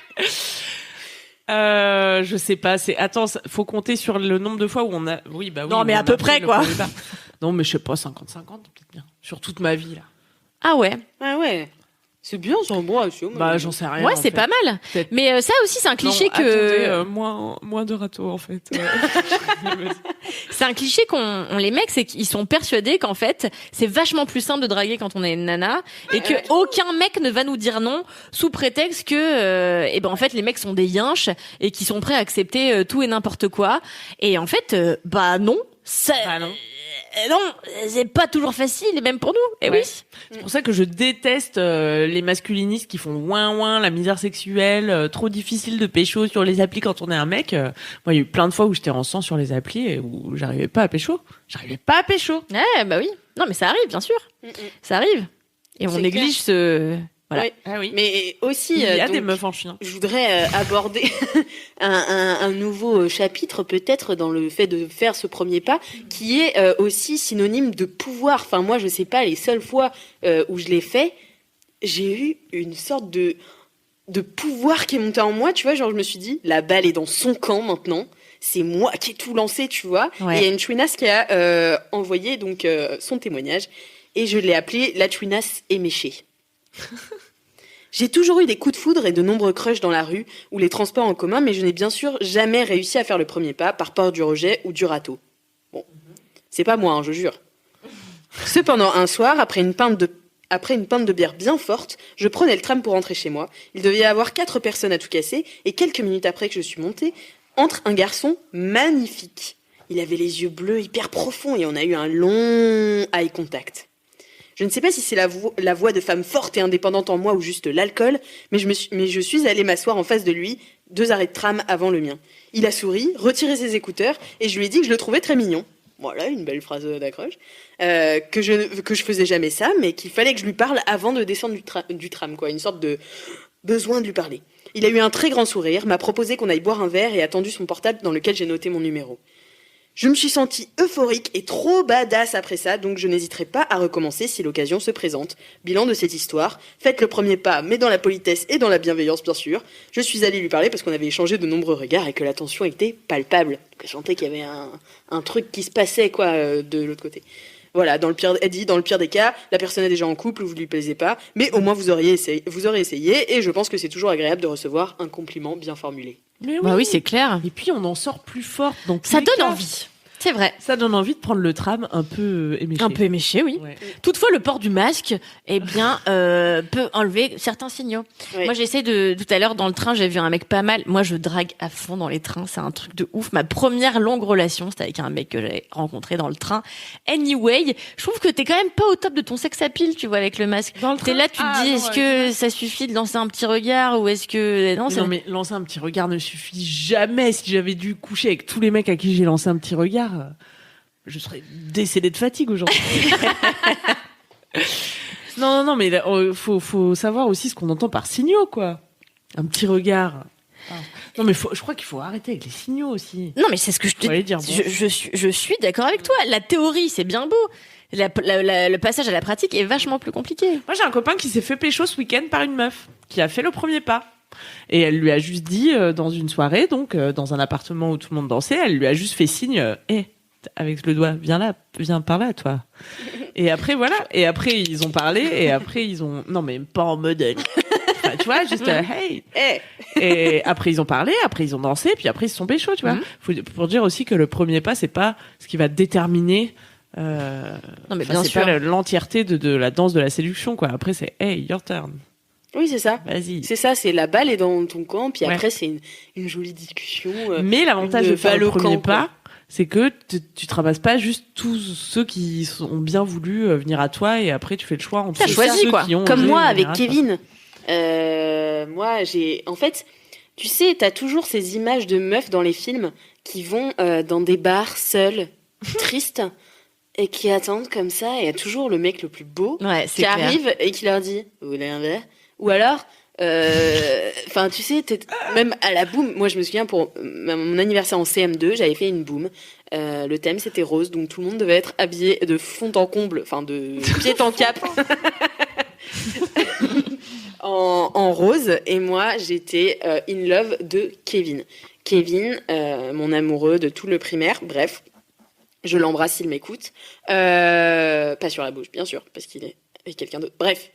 Je sais pas, attends, faut compter sur le nombre de fois où on a, oui, bah oui. Non, mais on à a peu pris près, le quoi. premier pas. Non, mais je sais pas, 50-50, peut-être bien. Sur toute ma vie, là. Ah ouais. Ah ouais. C'est bien, c'est un bon ratio. Bah, j'en sais rien. Ouais, en c'est fait. pas mal. Peut-être. Mais ça aussi, c'est un cliché Non, que... attendez, moins de râteaux, en fait. C'est un cliché qu'on les mecs, c'est qu'ils sont persuadés qu'en fait, c'est vachement plus simple de draguer quand on est une nana et que aucun mec ne va nous dire non sous prétexte que, en fait, les mecs sont des yinches et qui sont prêts à accepter tout et n'importe quoi. Et en fait, non. Non, c'est pas toujours facile, et même pour nous. Et Ouais. oui. C'est pour ça que je déteste les masculinistes qui font ouin, la misère sexuelle, trop difficile de pécho sur les applis quand on est un mec. Moi, il y a eu plein de fois où j'étais en sang sur les applis et où j'arrivais pas à pécho. Ouais, bah oui. Non, mais ça arrive, bien sûr. Ça arrive. Et on C'est néglige ce... Voilà. Ouais. Ah oui. Mais aussi, Il y a donc, des meufs en chien. je voudrais aborder un nouveau chapitre peut-être dans le fait de faire ce premier pas, qui est aussi synonyme de pouvoir. Enfin, moi, je sais pas, les seules fois où je l'ai fait, j'ai eu une sorte de pouvoir qui est monté en moi, tu vois, genre je me suis dit, la balle est dans son camp maintenant, c'est moi qui ai tout lancé, tu vois. Ouais. Et il y a une chouinasse qui a envoyé donc son témoignage, et je l'ai appelée la chouinasse éméchée. J'ai toujours eu des coups de foudre et de nombreux crushs dans la rue ou les transports en commun, mais je n'ai bien sûr jamais réussi à faire le premier pas par peur du rejet ou du râteau. Bon, c'est pas moi, hein, je jure. Cependant, un soir, après une pinte de bière bien forte, je prenais le tram pour rentrer chez moi. Il devait y avoir 4 personnes à tout casser, et quelques minutes après que je suis montée, entre un garçon magnifique. Il avait les yeux bleus hyper profonds et on a eu un long eye contact. Je ne sais pas si c'est la voix de femme forte et indépendante en moi ou juste l'alcool, mais je suis allée m'asseoir en face de lui, 2 arrêts de tram avant le mien. Il a souri, retiré ses écouteurs, et je lui ai dit que je le trouvais très mignon. Voilà, une belle phrase d'accroche. Que je faisais jamais ça, mais qu'il fallait que je lui parle avant de descendre du tram, quoi. Une sorte de besoin de lui parler. Il a eu un très grand sourire, m'a proposé qu'on aille boire un verre et a tendu son portable dans lequel j'ai noté mon numéro. Je me suis sentie euphorique et trop badass après ça, donc je n'hésiterai pas à recommencer si l'occasion se présente. Bilan de cette histoire, faites le premier pas, mais dans la politesse et dans la bienveillance, bien sûr. Je suis allée lui parler parce qu'on avait échangé de nombreux regards et que la tension était palpable. Je sentais qu'il y avait un truc qui se passait, quoi, de l'autre côté. Voilà, elle dit, dans le pire des cas, la personne est déjà en couple ou vous lui plaisez pas, mais au moins vous aurez essayé, et je pense que c'est toujours agréable de recevoir un compliment bien formulé. Mais Bah oui, c'est clair. Et puis on en sort plus fort. Donc Ça donne envie. C'est vrai. Ça donne envie de prendre le tram un peu éméché. Un peu éméché, oui. Ouais. Toutefois, le port du masque, peut enlever certains signaux. Ouais. Moi, j'essaie tout à l'heure, dans le train, j'ai vu un mec pas mal. Moi, je drague à fond dans les trains. C'est un truc de ouf. Ma première longue relation, c'était avec un mec que j'avais rencontré dans le train. Anyway, je trouve que t'es quand même pas au top de ton sex appeal, tu vois, avec le masque. Dans le T'es train là, tu te dis, est-ce que ça suffit de lancer un petit regard ou est-ce que... Non, mais lancer un petit regard ne suffit jamais. Si j'avais dû coucher avec tous les mecs à qui j'ai lancé un petit regard, je serais décédée de fatigue aujourd'hui. Non, mais faut savoir aussi ce qu'on entend par signaux, quoi. Un petit regard. Non, mais je crois qu'il faut arrêter avec les signaux aussi. Non, mais c'est ce que je te Faut dire, bon. je suis d'accord avec toi. La théorie, c'est bien beau. Le passage à la pratique est vachement plus compliqué. Moi, j'ai un copain qui s'est fait pécho ce week-end par une meuf qui a fait le premier pas. Et elle lui a juste dit, dans une soirée, donc dans un appartement où tout le monde dansait, elle lui a juste fait signe, avec le doigt, viens par là, toi. Et après, voilà. Et après, ils ont parlé, et après, non, mais pas en mode, enfin, tu vois, juste, hey. Et après, ils ont parlé, après, ils ont dansé, puis après, ils se sont pécho, tu vois. Pour dire aussi que le premier pas, c'est pas ce qui va déterminer, Non, mais enfin, bien c'est sûr. pas l'entièreté de la danse de la séduction, quoi. Après, c'est, hey, your turn. Oui, c'est ça. Vas-y. C'est ça, c'est la balle est dans ton camp, puis Ouais. après, c'est une jolie discussion. Mais l'avantage une de faire balle le au camp, premier quoi. pas, c'est que tu te ramasses pas juste tous ceux qui ont bien voulu venir à toi et après tu fais le choix entre T'as choisi, ceux quoi. qui ont Comme osé moi venir avec à toi. Kevin. Moi, en fait, tu sais, t'as toujours ces images de meufs dans les films qui vont dans des bars seules, tristes, et qui attendent comme ça, et il y a toujours le mec le plus beau Ouais, c'est qui clair. arrive et qui leur dit « Vous voulez un verre ?» Ou alors, enfin, tu sais, même à la boum, moi je me souviens pour mon anniversaire en CM2, j'avais fait une boum. Le thème c'était rose, donc tout le monde devait être habillé de fond en comble, enfin de pied en cap. en rose, et moi j'étais in love de Kevin. Kevin, mon amoureux de tout le primaire, bref, je l'embrasse s'il m'écoute. Pas sur la bouche, bien sûr, parce qu'il est Et quelqu'un d'autre. Bref.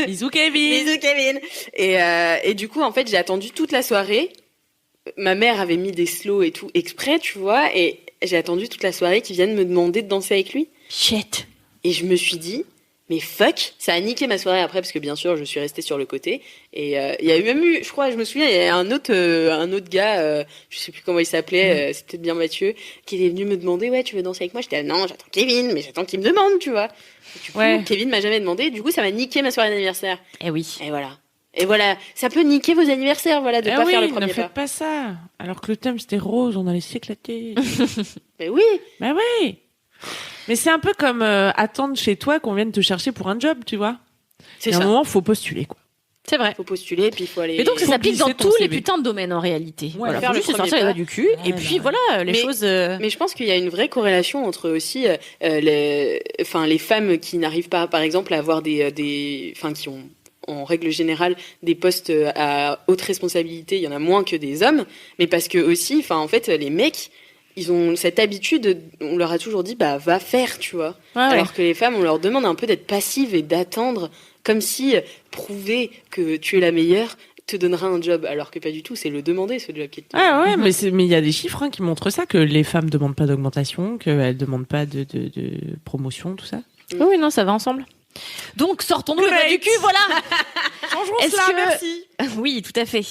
Bisous Kevin. Bisous Kevin. Et du coup, en fait, j'ai attendu toute la soirée. Ma mère avait mis des slows et tout exprès, tu vois, et j'ai attendu toute la soirée qu'ils viennent me demander de danser avec lui. Shit. Et je me suis dit, mais fuck, ça a niqué ma soirée après, parce que bien sûr, je suis restée sur le côté. Et il y a même eu, je crois, je me souviens, il y a un autre gars, je sais plus comment il s'appelait, c'est peut-être bien Mathieu, qui est venu me demander, ouais, tu veux danser avec moi? J'étais, non, j'attends Kevin, mais j'attends qu'il me demande, tu vois. Et du coup, Kevin m'a jamais demandé, du coup, ça m'a niqué ma soirée d'anniversaire. Eh oui. Et voilà, ça peut niquer vos anniversaires, voilà, de pas faire le premier ne pas. faites pas ça. Alors que le thème c'était rose, on allait s'éclater. Mais oui. Bah oui. Mais c'est un peu comme attendre chez toi qu'on vienne te chercher pour un job, tu vois. C'est à un ça. moment, faut postuler, quoi. C'est vrai. Faut postuler, puis il faut aller. Mais donc ça Faut s'applique dans glisser ton tous les CV. putains de domaines en réalité. Ouais, Voilà, faire faut le juste se premier sortir les pas. doigts du cul et puis voilà, les choses. Mais je pense qu'il y a une vraie corrélation entre aussi les femmes qui n'arrivent pas, par exemple, à avoir qui ont en règle générale des postes à haute responsabilité, il y en a moins que des hommes, mais parce que aussi, en fait, les mecs, ils ont cette habitude, on leur a toujours dit, bah va faire, tu vois. Alors que les femmes, on leur demande un peu d'être passives et d'attendre, comme si prouver que tu es la meilleure te donnera un job, alors que pas du tout, c'est le demander, ce job qui est. Ah ouais, mais il y a des chiffres qui montrent ça, que les femmes demandent pas d'augmentation, qu'elles demandent pas de promotion, tout ça. Oui, non, ça va ensemble. Donc sortons-nous les doigts du cul, voilà. Changeons Est-ce cela, que- merci. Oui, tout à fait.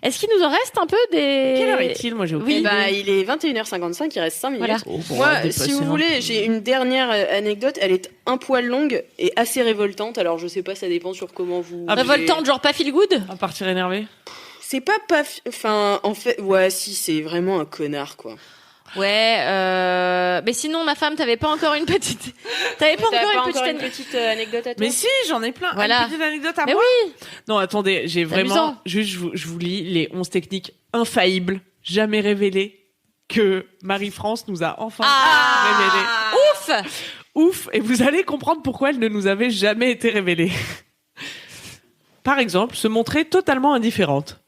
Est-ce qu'il nous en reste un peu des... Quelle heure est-il? Moi, j'ai aucune Oui, idée. Il est 21h55, il reste 5 minutes. Voilà. Oh, bon, on Moi, va dépasser, si vous hein. voulez, j'ai une dernière anecdote. Elle est un poil longue et assez révoltante. Alors, je sais pas, ça dépend sur comment vous. Révoltante, genre pas feel good. À partir énervé. C'est pas. Enfin, en fait, ouais, si, c'est vraiment un connard, quoi. Ouais, mais sinon, ma femme, t'avais pas encore une petite... T'avais pas encore une petite... anecdote à toi? Mais si, j'en ai plein. Voilà. Une petite anecdote à Mais moi. oui. Non, attendez, j'ai vraiment... amusant. Juste, je vous lis les 11 techniques infaillibles, jamais révélées, que Marie-France nous a enfin révélées. Ouf. Ouf, et vous allez comprendre pourquoi elles ne nous avaient jamais été révélées. Par exemple, se montrer totalement indifférente.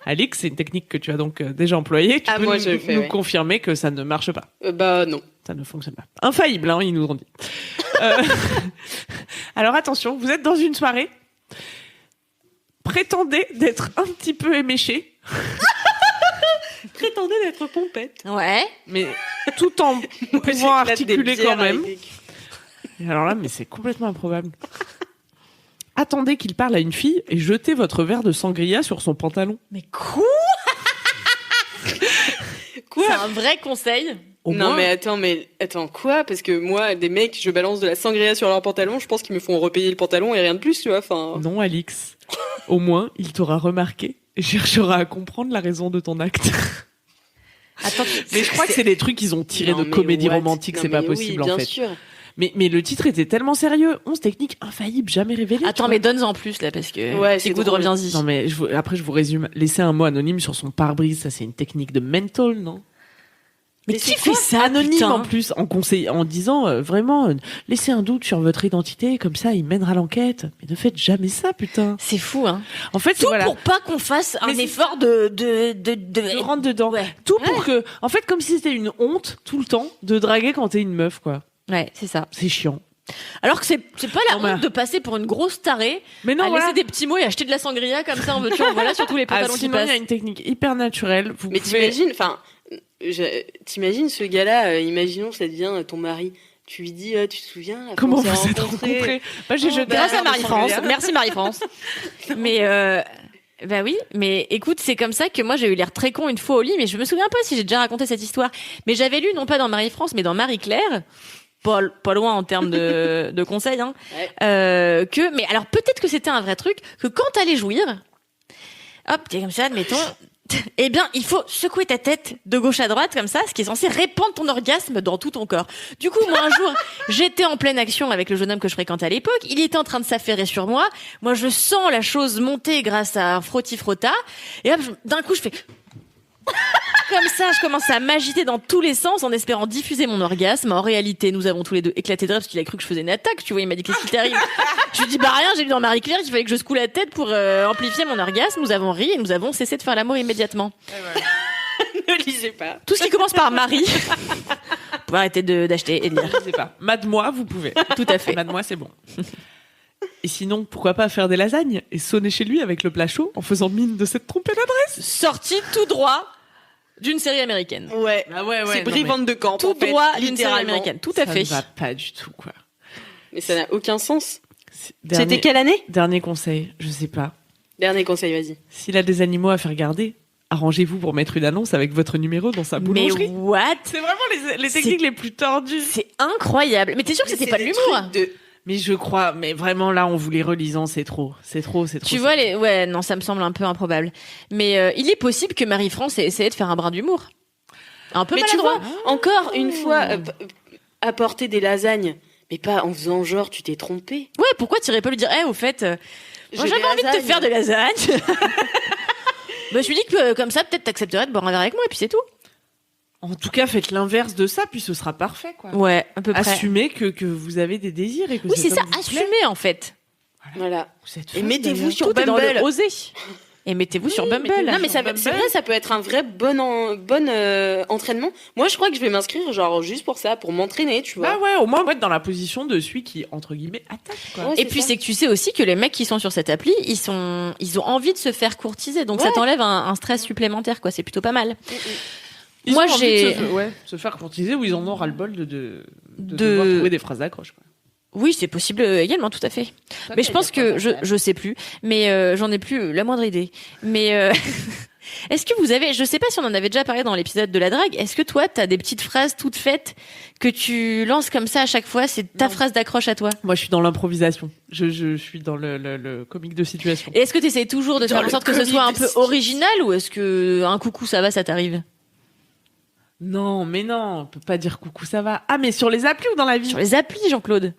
Alix, c'est une technique que tu as donc déjà employée. Tu peux moi, nous, je le fais, nous ouais. confirmer que ça ne marche pas. Bah, non. Ça ne fonctionne pas. Infaillible, hein, ils nous ont dit. Alors attention, vous êtes dans une soirée. Prétendez d'être un petit peu éméché, Prétendez d'être pompette. Ouais. mais tout en pouvant articuler quand même. Avec Et alors là, mais c'est complètement improbable. Attendez qu'il parle à une fille et jetez votre verre de sangria sur son pantalon. Mais quoi? Quoi? C'est un vrai conseil. Au Non, moins- mais attends, quoi? Parce que moi, des mecs, je balance de la sangria sur leur pantalon, je pense qu'ils me font repayer le pantalon et rien de plus, tu vois. Enfin. Non, Alix. Au moins, il t'aura remarqué et cherchera à comprendre la raison de ton acte. Attends, Mais je crois que c'est des trucs qu'ils ont tirés Non, de mais comédie what? romantique, Non, c'est pas mais possible oui, en bien fait. sûr. Mais le titre était tellement sérieux. 11 techniques infaillibles, jamais révélées. Attends, tu mais vois. donne-en plus là parce que. Ouais, c'est écoute, drôle. reviens-y. Non mais après je vous résume. Laisser un mot anonyme sur son pare-brise, ça c'est une technique de mental, non? Mais Mais qui c'est fait quoi ça, Anonyme putain en plus, en disant vraiment laissez un doute sur votre identité, comme ça il mènera l'enquête. Mais ne faites jamais ça, putain. C'est fou, hein. En fait, Tout voilà. pour pas qu'on fasse un Mais c'est effort de Je rentre dedans. Ouais. Tout pour que, en fait, comme si c'était une honte tout le temps de draguer quand t'es une meuf, quoi. Ouais, c'est ça. C'est chiant. Alors que c'est pas la Non, mais- honte de passer pour une grosse tarée, Mais non, à voilà. laisser des petits mots et acheter de la sangria comme ça en veux-tu en voilà sur tous les Ah, pantalons qui sinon, il y a passent. une technique hyper naturelle. Vous Mais pouvez... t'imagines ce gars-là, imaginons ça devient ton mari. Tu lui dis, tu te souviens la Comment fois où on vous s'est êtes rencontrés? Bah, j'ai jeté Grâce un à verre de Marie-France. sangria. Merci Marie-France. Mais bah oui, mais écoute, c'est comme ça que moi j'ai eu l'air très con une fois au lit, mais je me souviens pas si j'ai déjà raconté cette histoire. Mais j'avais lu non pas dans Marie-France, mais dans Marie-Claire. Pas loin en termes de conseils, hein. Ouais. Mais alors peut-être que c'était un vrai truc, que quand t'allais jouir, hop, t'es comme ça, admettons, eh bien, il faut secouer ta tête de gauche à droite, comme ça, ce qui est censé répandre ton orgasme dans tout ton corps. Du coup, moi, un jour, j'étais en pleine action avec le jeune homme que je fréquentais à l'époque, il était en train de s'affairer sur moi, moi, je sens la chose monter grâce à un frotti-frotta, et hop, d'un coup, je fais... Comme ça, je commence à m'agiter dans tous les sens en espérant diffuser mon orgasme. En réalité, nous avons tous les deux éclaté de rire parce qu'il a cru que je faisais une attaque. Tu vois, il m'a dit qu'est-ce qui t'arrive. Je lui dis bah rien. J'ai lu dans Marie-Claire qu'il fallait que je secoue la tête pour amplifier mon orgasme. Nous avons ri et nous avons cessé de faire l'amour immédiatement. Ne lisez pas. Tout ce qui commence par Marie pouvez arrêter d'acheter et de lire. Je sais pas. Mad-moi, vous pouvez. Tout à fait. Mad-moi, c'est bon. Et sinon, pourquoi pas faire des lasagnes et sonner chez lui avec le plat chaud en faisant mine de s'être trompé d'adresse? Sorti tout droit d'une série américaine. Ouais. Ah ouais, C'est Brie Van de Camp. Tout en fait, droit d'une série littéralement. américaine. Tout à fait. Ça ne va pas du tout, quoi. Mais ça n'a aucun sens. Dernier- C'était quelle année? Dernier conseil, je sais pas. Dernier conseil, vas-y. S'il a des animaux à faire garder, arrangez-vous pour mettre une annonce avec votre numéro dans sa Mais boulangerie. what? C'est vraiment les techniques les plus tordues. C'est incroyable. Mais t'es sûr que c'était pas de l'humour? Mais je crois, mais vraiment là, en vous les relisant, c'est trop. Tu vois, ouais, non, ça me semble un peu improbable. Mais il est possible que Marie-France ait essayé de faire un brin d'humour. Un peu Mais tu maladroit. vois, encore une fois, apporter des lasagnes, mais pas en faisant genre tu t'es trompé. Ouais, pourquoi t'irais pas lui dire, au fait, moi, J'ai j'avais des envie de te lasagnes. faire des lasagnes. Je me suis dit que comme ça, peut-être t'accepterais de boire un verre avec moi et puis c'est tout. En tout cas, faites l'inverse de ça, puis ce sera parfait, quoi. Ouais, à peu près. Assumez que vous avez des désirs et que Oui, c'est cet ça, homme vous plaît. assumez en fait. Voilà. Vous êtes Et fun, mettez-vous d'ailleurs. sur Tout est dans Bumble. le oser. Et mettez-vous sur Bumble. mettez-vous Non mais ça, Bumble. c'est vrai, ça peut être un vrai bon entraînement. Moi je crois que je vais m'inscrire genre juste pour ça, pour m'entraîner, tu vois. Bah ouais, au moins être dans la position de celui qui, entre guillemets, attaque, quoi. Ouais, Et puis c'est que tu sais aussi que les mecs qui sont sur cette appli, ils ont envie de se faire courtiser, donc ça Ouais. t'enlève un stress supplémentaire, quoi. C'est plutôt pas mal. Ils Moi, ont envie j'ai- de se faire courtiser ou ils en ont ras-le-bol de De- devoir trouver des phrases d'accroche, quoi. Oui, c'est possible également, tout à fait. Mais je pense que je sais plus, mais j'en ai plus la moindre idée. Mais est-ce que vous avez, je sais pas si on en avait déjà parlé dans l'épisode de la drague, est-ce que toi t'as des petites phrases toutes faites que tu lances comme ça à chaque fois, c'est ta Non. phrase d'accroche à toi? Moi, je suis dans l'improvisation. Je suis dans le comique de situation. Et est-ce que tu essaies toujours de faire en sorte que ce soit un peu original ou est-ce que un coucou ça va, ça t'arrive? Non, mais non, on peut pas dire coucou, ça va. Ah, mais sur les applis ou dans la vie? Sur les applis, Jean-Claude.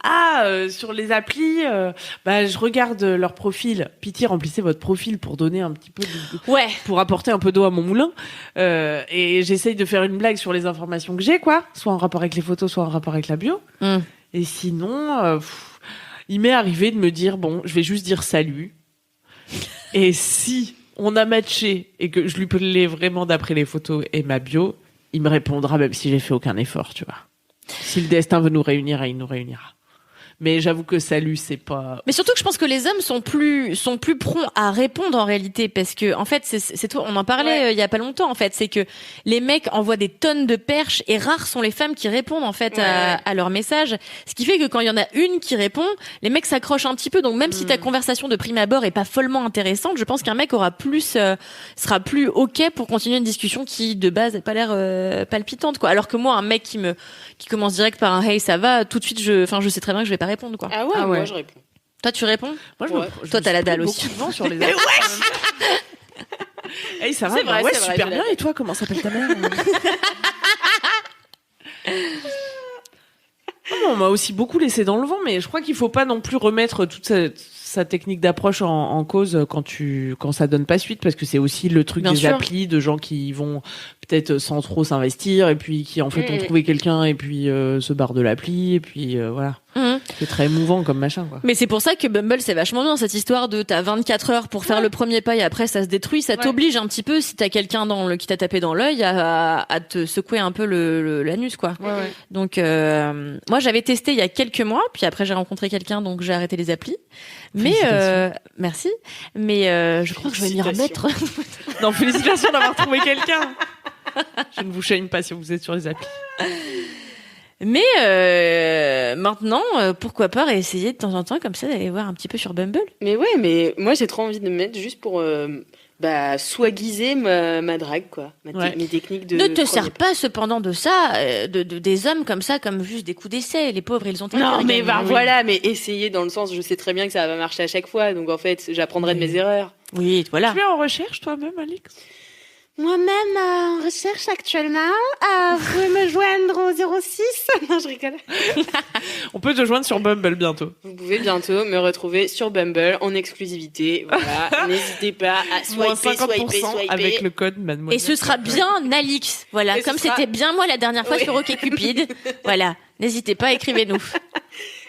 Sur les applis, je regarde leur profil. Pitié, remplissez votre profil pour donner un petit peu Ouais. pour apporter un peu d'eau à mon moulin. Et j'essaye de faire une blague sur les informations que j'ai, quoi. Soit en rapport avec les photos, soit en rapport avec la bio. Mm. Et sinon, il m'est arrivé de me dire, bon, je vais juste dire salut. Et si on a matché et que je lui plais vraiment d'après les photos et ma bio, il me répondra même si j'ai fait aucun effort, tu vois. Si le destin veut nous réunir, il nous réunira. Mais j'avoue que salut, c'est pas... Mais surtout que je pense que les hommes sont plus prompts à répondre en réalité parce que en fait c'est toi, on en parlait il y a pas longtemps en fait, c'est que les mecs envoient des tonnes de perches et rares sont les femmes qui répondent en fait à leurs messages, ce qui fait que quand il y en a une qui répond, les mecs s'accrochent un petit peu, donc même si ta conversation de prime abord est pas follement intéressante, je pense qu'un mec aura plus sera plus ok pour continuer une discussion qui de base n'a pas l'air palpitante quoi, alors que moi un mec qui commence direct par un hey ça va, tout de suite je sais très bien que je vais pas répondre quoi. Ah ouais, moi je réponds. Toi tu réponds? Moi, Ouais. Toi, t'as la dalle aussi. Beaucoup de vent sur les applis. Hey, ça va? C'est vrai, ouais, c'est vrai, super j'ai la bien. dalle. Et toi, comment s'appelle ta mère? On m'a aussi beaucoup laissé dans le vent, mais je crois qu'il faut pas non plus remettre toute sa technique d'approche en cause quand ça donne pas suite, parce que c'est aussi le truc Bien des sûr. applis, de gens qui vont peut-être sans trop s'investir, et puis qui en fait ont trouvé quelqu'un, et puis se barrent de l'appli, et puis voilà. Mhm. C'est très émouvant comme machin, quoi. Mais c'est pour ça que Bumble c'est vachement bien, cette histoire de t'as 24 heures pour faire le premier pas et après ça se détruit, ça t'oblige un petit peu si t'as quelqu'un qui t'a tapé dans l'œil à te secouer un peu l'anus quoi. Donc moi j'avais testé il y a quelques mois, puis après j'ai rencontré quelqu'un donc j'ai arrêté les applis. Mais merci, mais je crois que je vais m'y remettre. Non, félicitations d'avoir trouvé quelqu'un. Je ne vous chaîne pas si vous êtes sur les applis. Mais maintenant pourquoi pas réessayer de temps en temps comme ça d'aller voir un petit peu sur Bumble. Mais ouais, mais moi j'ai trop envie de me mettre juste pour swaguiser ma drague quoi, mes techniques de. Ne te premier sers pas cependant de ça, des hommes comme ça, comme juste des coups d'essai. Les pauvres, ils ont pas. Non, mais voilà, mais essayer dans le sens, je sais très bien que ça va marcher à chaque fois, donc en fait j'apprendrai de mes erreurs. Oui, voilà. Tu es en recherche toi-même, Alix? Moi-même en recherche actuellement, vous pouvez me joindre au 06. Non, je rigole. On peut te joindre sur Bumble bientôt. Vous pouvez bientôt me retrouver sur Bumble en exclusivité. Voilà, n'hésitez pas à Moins swiper, 50% avec le code Mademoiselle. Et ce sera bien Alix. Voilà, Et ce comme sera- c'était bien moi la dernière fois Oui. sur OkCupid. Voilà, n'hésitez pas, écrivez-nous.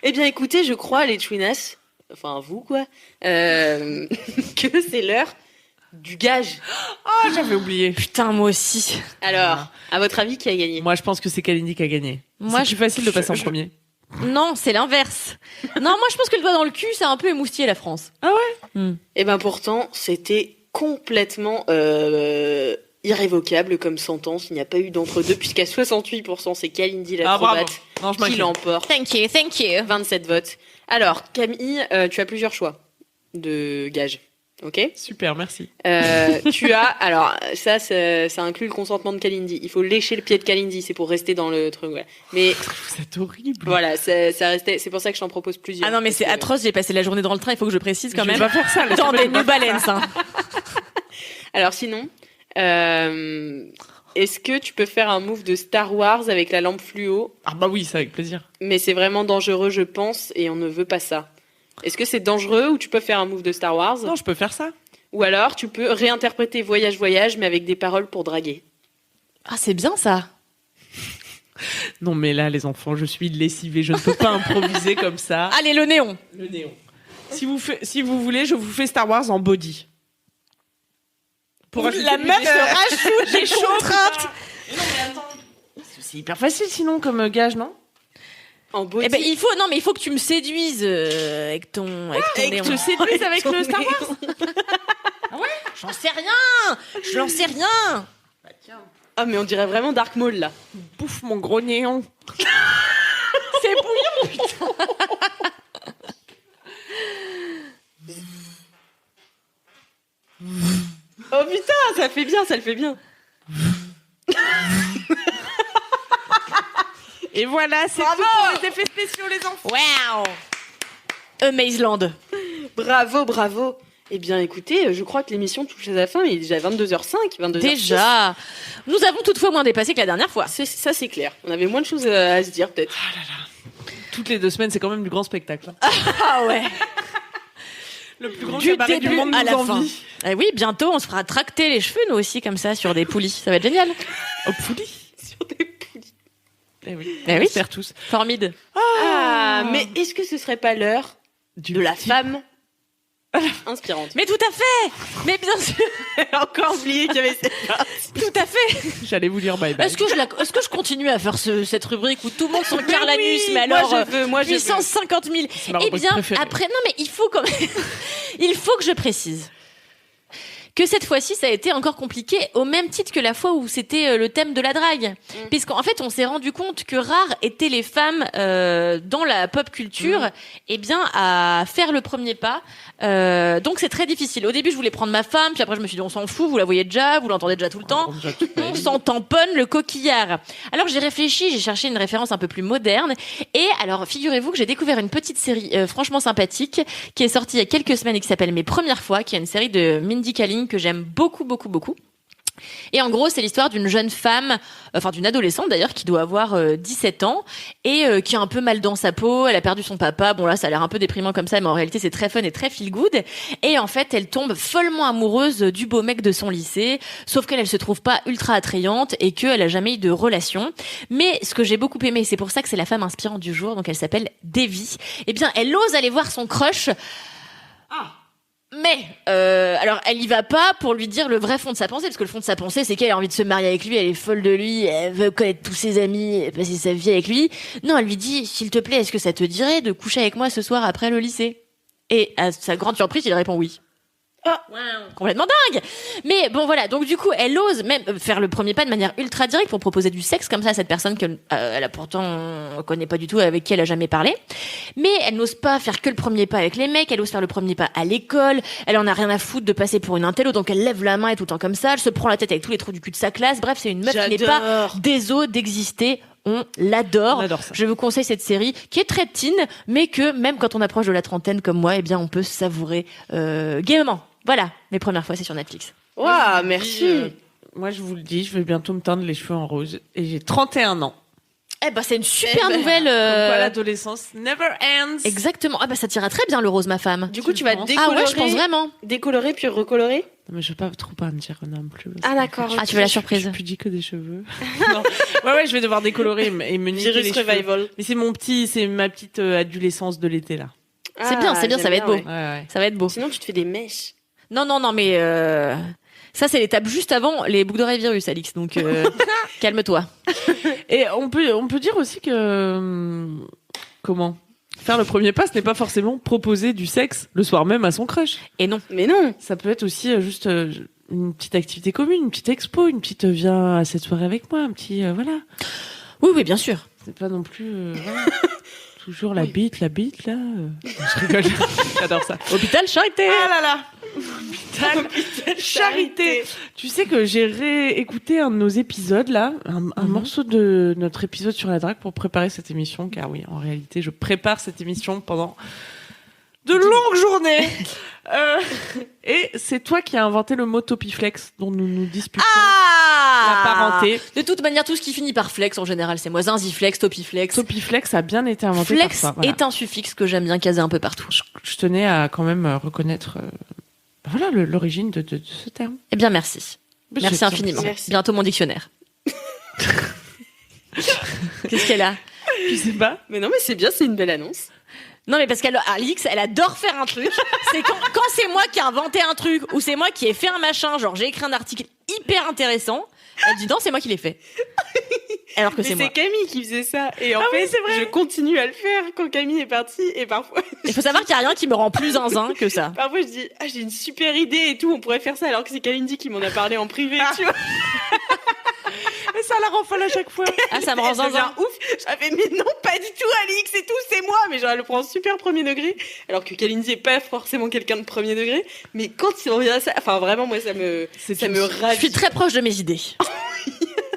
Eh bien, écoutez, je crois, les Twinas, enfin vous quoi, que c'est l'heure du gage. Ah, j'avais oublié. Putain, moi aussi. Alors, à votre avis, qui a gagné? Moi, je pense que c'est Kalindi qui a gagné. Moi, C'est plus facile de passer en premier. Non, c'est l'inverse. Non, moi je pense que le doigt dans le cul, ça a un peu émoustillé la France. Eh ben pourtant, c'était complètement irrévocable comme sentence. Il n'y a pas eu d'entre-deux, puisqu'à 68%, c'est Kalindi bravo. l'acrobate Non, je qui m'inquiète. l'emporte. Thank you. 27 votes. Alors, Camille, tu as plusieurs choix de gages. Ok. Super, merci. Tu as, alors ça inclut le consentement de Kalindi. Il faut lécher le pied de Kalindi, c'est pour rester dans le truc. Voilà. Mais C'est horrible. voilà, ça restait. C'est pour ça que je t'en propose plusieurs. Ah non, mais c'est Parce que- atroce, j'ai passé la journée dans le train, il faut que je précise quand Je même. vais pas faire ça. Dans des New Balance, hein. Alors sinon, est-ce que tu peux faire un move de Star Wars avec la lampe fluo? Ah bah oui, ça avec plaisir. Mais c'est vraiment dangereux, je pense, et on ne veut pas ça. Est-ce que c'est dangereux ou tu peux faire un move de Star Wars? Non, je peux faire ça. Ou alors tu peux réinterpréter Voyage Voyage mais avec des paroles pour draguer. Ah, c'est bien ça. Non, mais là, les enfants, je suis lessivée. Je ne peux pas improviser comme ça. Allez, le néon. Le néon. Si vous voulez, je vous fais Star Wars en body. Pour ajouter La plus meuf d'effets. rajoute des contraintes. Non, mais attends. C'est hyper facile sinon comme gage, non? En body. Eh ben, il faut que tu me séduises avec ton Et néon. que te séduise avec le Star Wars. J'en sais rien. Je n'en sais rien. Ah mais on dirait vraiment Dark Maul là. Bouffe mon gros néon. C'est bouillant, putain. Oh putain, ça fait bien, ça le fait bien. Et voilà, c'est tout pour les effets spéciaux, les enfants. Wow. Amazeland. Bravo, bravo. Eh bien écoutez, je crois que l'émission touche à sa fin, il est déjà 22h05, 22h06. Déjà. Nous avons toutefois moins dépassé que la dernière fois. Ça c'est clair. On avait moins de choses à se dire peut-être. Toutes les 2 semaines, c'est quand même du grand spectacle. Ah ouais. Le plus grand Du cabaret du début monde à nous la envie. fin. Eh oui, bientôt, on se fera tracter les cheveux, nous aussi, comme ça, sur des poulies. Ça va être génial. Oh, poulie. Sur des poulies. Eh oui. Eh oui. On espère tous. Formide. Ah, mais est-ce que ce serait pas l'heure de la femme inspirante? Mais tout à fait. Mais bien sûr. J'ai encore oublié qu'il y avait cette Tout à fait. J'allais vous dire bye bye. Est-ce que je continue à faire cette rubrique où tout le monde s'encarre Mais l'anus, oui, mais moi, alors je veux, moi, je veux. 850 000. ma Eh rubrique bien, préférée. après, non, mais il faut quand même, il faut que je précise que cette fois-ci, ça a été encore compliqué, au même titre que la fois où c'était le thème de la drague. Puisqu'en fait, on s'est rendu compte que rares étaient les femmes dans la pop culture, eh bien, à faire le premier pas. Donc, c'est très difficile. Au début, je voulais prendre ma femme, puis après, je me suis dit, on s'en fout, vous la voyez déjà, vous l'entendez déjà tout le temps. On s'en tamponne le coquillard. Alors, j'ai réfléchi, j'ai cherché une référence un peu plus moderne. Et alors, figurez-vous que j'ai découvert une petite série franchement sympathique qui est sortie il y a quelques semaines et qui s'appelle Mes Premières Fois, qui est une série de Mindy Kaling que j'aime beaucoup, beaucoup, beaucoup. Et en gros, c'est l'histoire d'une jeune femme, enfin d'une adolescente d'ailleurs, qui doit avoir 17 ans et qui a un peu mal dans sa peau. Elle a perdu son papa. Bon là, ça a l'air un peu déprimant comme ça, mais en réalité, c'est très fun et très feel good. Et en fait, elle tombe follement amoureuse du beau mec de son lycée, sauf qu'elle se trouve pas ultra attrayante et qu'elle a jamais eu de relation. Mais ce que j'ai beaucoup aimé, c'est pour ça que c'est la femme inspirante du jour, donc elle s'appelle Devi. Eh bien, elle ose aller voir son crush. Mais alors elle y va pas pour lui dire le vrai fond de sa pensée, parce que le fond de sa pensée c'est qu'elle a envie de se marier avec lui, elle est folle de lui, elle veut connaître tous ses amis, passer sa vie avec lui. Non, elle lui dit s'il te plaît, est-ce que ça te dirait de coucher avec moi ce soir après le lycée? Et à sa grande surprise, il répond oui. Complètement dingue. Mais bon voilà, donc du coup elle ose même faire le premier pas de manière ultra directe pour proposer du sexe comme ça à cette personne qu'elle a pourtant connaît pas du tout, avec qui elle a jamais parlé. Mais elle n'ose pas faire que le premier pas avec les mecs, elle ose faire le premier pas à l'école, elle en a rien à foutre de passer pour une intello, donc elle lève la main et tout le temps comme ça, elle se prend la tête avec tous les trous du cul de sa classe. Bref, c'est une meuf qui n'est pas déso d'exister. On l'adore. On adore ça. Je vous conseille cette série qui est très teen, mais que même quand on approche de la trentaine comme moi, eh bien on peut savourer gaiement. Voilà, mes premières fois, c'est sur Netflix. Waouh, merci. Moi, je vous le dis, je vais bientôt me teindre les cheveux en rose. Et j'ai 31 ans. Eh ben, c'est une super nouvelle. Comme quoi, l'adolescence never ends. Exactement. Ah bah ça t'ira très bien le rose, ma femme. Du coup, tu vas penses décolorer, Ah ouais, je pense vraiment. décolorer puis recolorer. Non, mais je veux pas trop pas me dire non plus. Ah d'accord. Ah, tu veux la Je surprise? pudique que des cheveux. Non. Ouais, je vais devoir décolorer et me niquer Virus les cheveux. revival. Mais c'est ma petite adolescence de l'été là. C'est bien, ça va être beau. Ouais. Ça va être beau. Sinon, tu te fais des mèches. Non, mais ça c'est l'étape juste avant les boucles d'oreilles virus, Alix. Donc calme-toi. Et on peut dire aussi que comment faire le premier pas, ce n'est pas forcément proposer du sexe le soir même à son crush. Et non. Mais non. Ça peut être aussi juste une petite activité commune, une petite expo, une petite viens à cette soirée avec moi, un petit voilà. Oui, bien sûr. C'est pas non plus voilà. Toujours la bite là. Je rigole. J'adore ça. Hôpital Charité. Ah là là. Hôpital Charité. Tu sais que j'ai réécouté un de nos épisodes là, un morceau de notre épisode sur la drague pour préparer cette émission, car oui, en réalité, je prépare cette émission pendant de longues journées. Et c'est toi qui as inventé le mot topiflex dont nous nous disputons la parenté. De toute manière, tout ce qui finit par flex en général, c'est moi. Zinziflex, topiflex. Topiflex a bien été inventé Flex par toi. Voilà. est un suffixe que j'aime bien caser un peu partout. Je tenais à quand même reconnaître voilà l'origine de ce terme. Eh bien, merci. Mais Merci c'est- infiniment. Merci. Bientôt mon dictionnaire. Qu'est-ce qu'elle a? Je sais pas. Mais non, mais c'est bien, c'est une belle annonce. Non, mais parce qu'Alix, elle adore faire un truc. C'est quand c'est moi qui ai inventé un truc ou c'est moi qui ai fait un machin, genre j'ai écrit un article hyper intéressant, elle dit non, c'est moi qui l'ai fait. Alors que Mais c'est moi. c'est Camille qui faisait ça. Et en Ah oui, fait, c'est vrai. je continue à le faire quand Camille est partie. Et parfois, Il faut savoir qu'il n'y a rien qui me rend plus zinzin que ça. parfois je dis, ah, j'ai une super idée et tout, on pourrait faire ça. Alors que c'est Kalindi qui m'en a parlé en privé, tu vois. Mais ça la rend folle à chaque fois. Ah, ça me rend Elle devient zinzin. ouf. J'avais mais non, pas du tout, Alix et tout, c'est moi. Mais genre, elle le prend en super premier degré. Alors que Kalindi est pas forcément quelqu'un de premier degré. Mais quand il revient à ça, enfin vraiment, moi, ça me Je ravit. suis très proche de mes idées.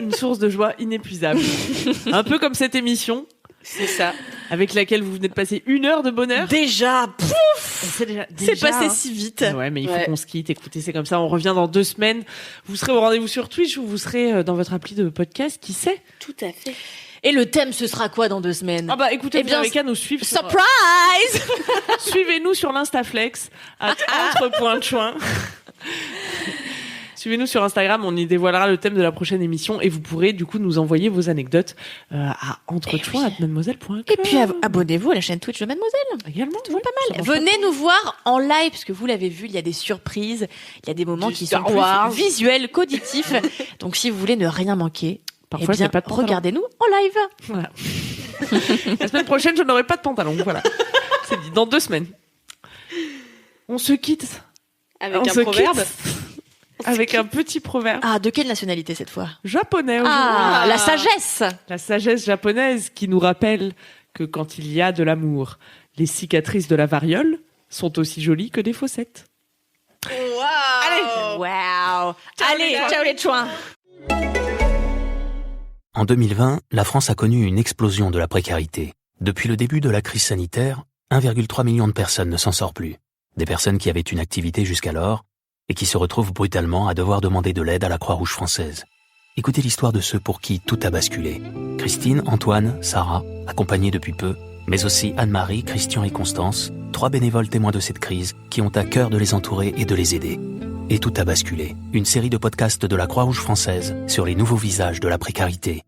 Une source de joie inépuisable. Un peu comme cette émission C'est ça. avec laquelle vous venez de passer 1 heure de bonheur. Déjà, c'est passé hein. si vite. Ouais, mais il faut Ouais. qu'on se quitte. Écoutez, c'est comme ça. On revient dans 2 semaines. Vous serez au rendez-vous sur Twitch ou vous serez dans votre appli de podcast. Qui sait? Tout à fait. Et le thème, ce sera quoi dans 2 semaines? Ah bah écoutez, Eh vous bien, n'avez qu'à nous suivre. sur- Surprise! Suivez-nous sur l'Instaflex @entre.choin. Suivez-nous sur Instagram, on y dévoilera le thème de la prochaine émission et vous pourrez du coup nous envoyer vos anecdotes à entrechoin@mademoiselle.com. Et puis abonnez-vous à la chaîne Twitch de Mademoiselle. également, Toujours pas mal. Venez nous voir en live, parce que vous l'avez vu, il y a des surprises, il y a des moments Du qui sont Star Wars. plus visuels qu'auditifs. Donc si vous voulez ne rien manquer, Parfois, eh bien, j'ai pas de pantalon. regardez-nous en live. Voilà. La semaine prochaine, je n'aurai pas de pantalon. Voilà. C'est dit, dans 2 semaines. On se quitte. Avec On un se proverbe. quitte avec un petit proverbe Ah, de quelle nationalité cette fois? japonais aujourd'hui. Ah, la sagesse. La sagesse japonaise qui nous rappelle que quand il y a de l'amour, les cicatrices de la variole sont aussi jolies que des fossettes. Allez. Waouh. Allez, ciao les chouins. En 2020, la France a connu une explosion de la précarité. Depuis le début de la crise sanitaire, 1,3 million de personnes ne s'en sortent plus. Des personnes qui avaient une activité jusqu'alors et qui se retrouvent brutalement à devoir demander de l'aide à la Croix-Rouge française. Écoutez l'histoire de ceux pour qui tout a basculé. Christine, Antoine, Sarah, accompagnés depuis peu, mais aussi Anne-Marie, Christian et Constance, 3 bénévoles témoins de cette crise qui ont à cœur de les entourer et de les aider. Et tout a basculé. Une série de podcasts de la Croix-Rouge française sur les nouveaux visages de la précarité.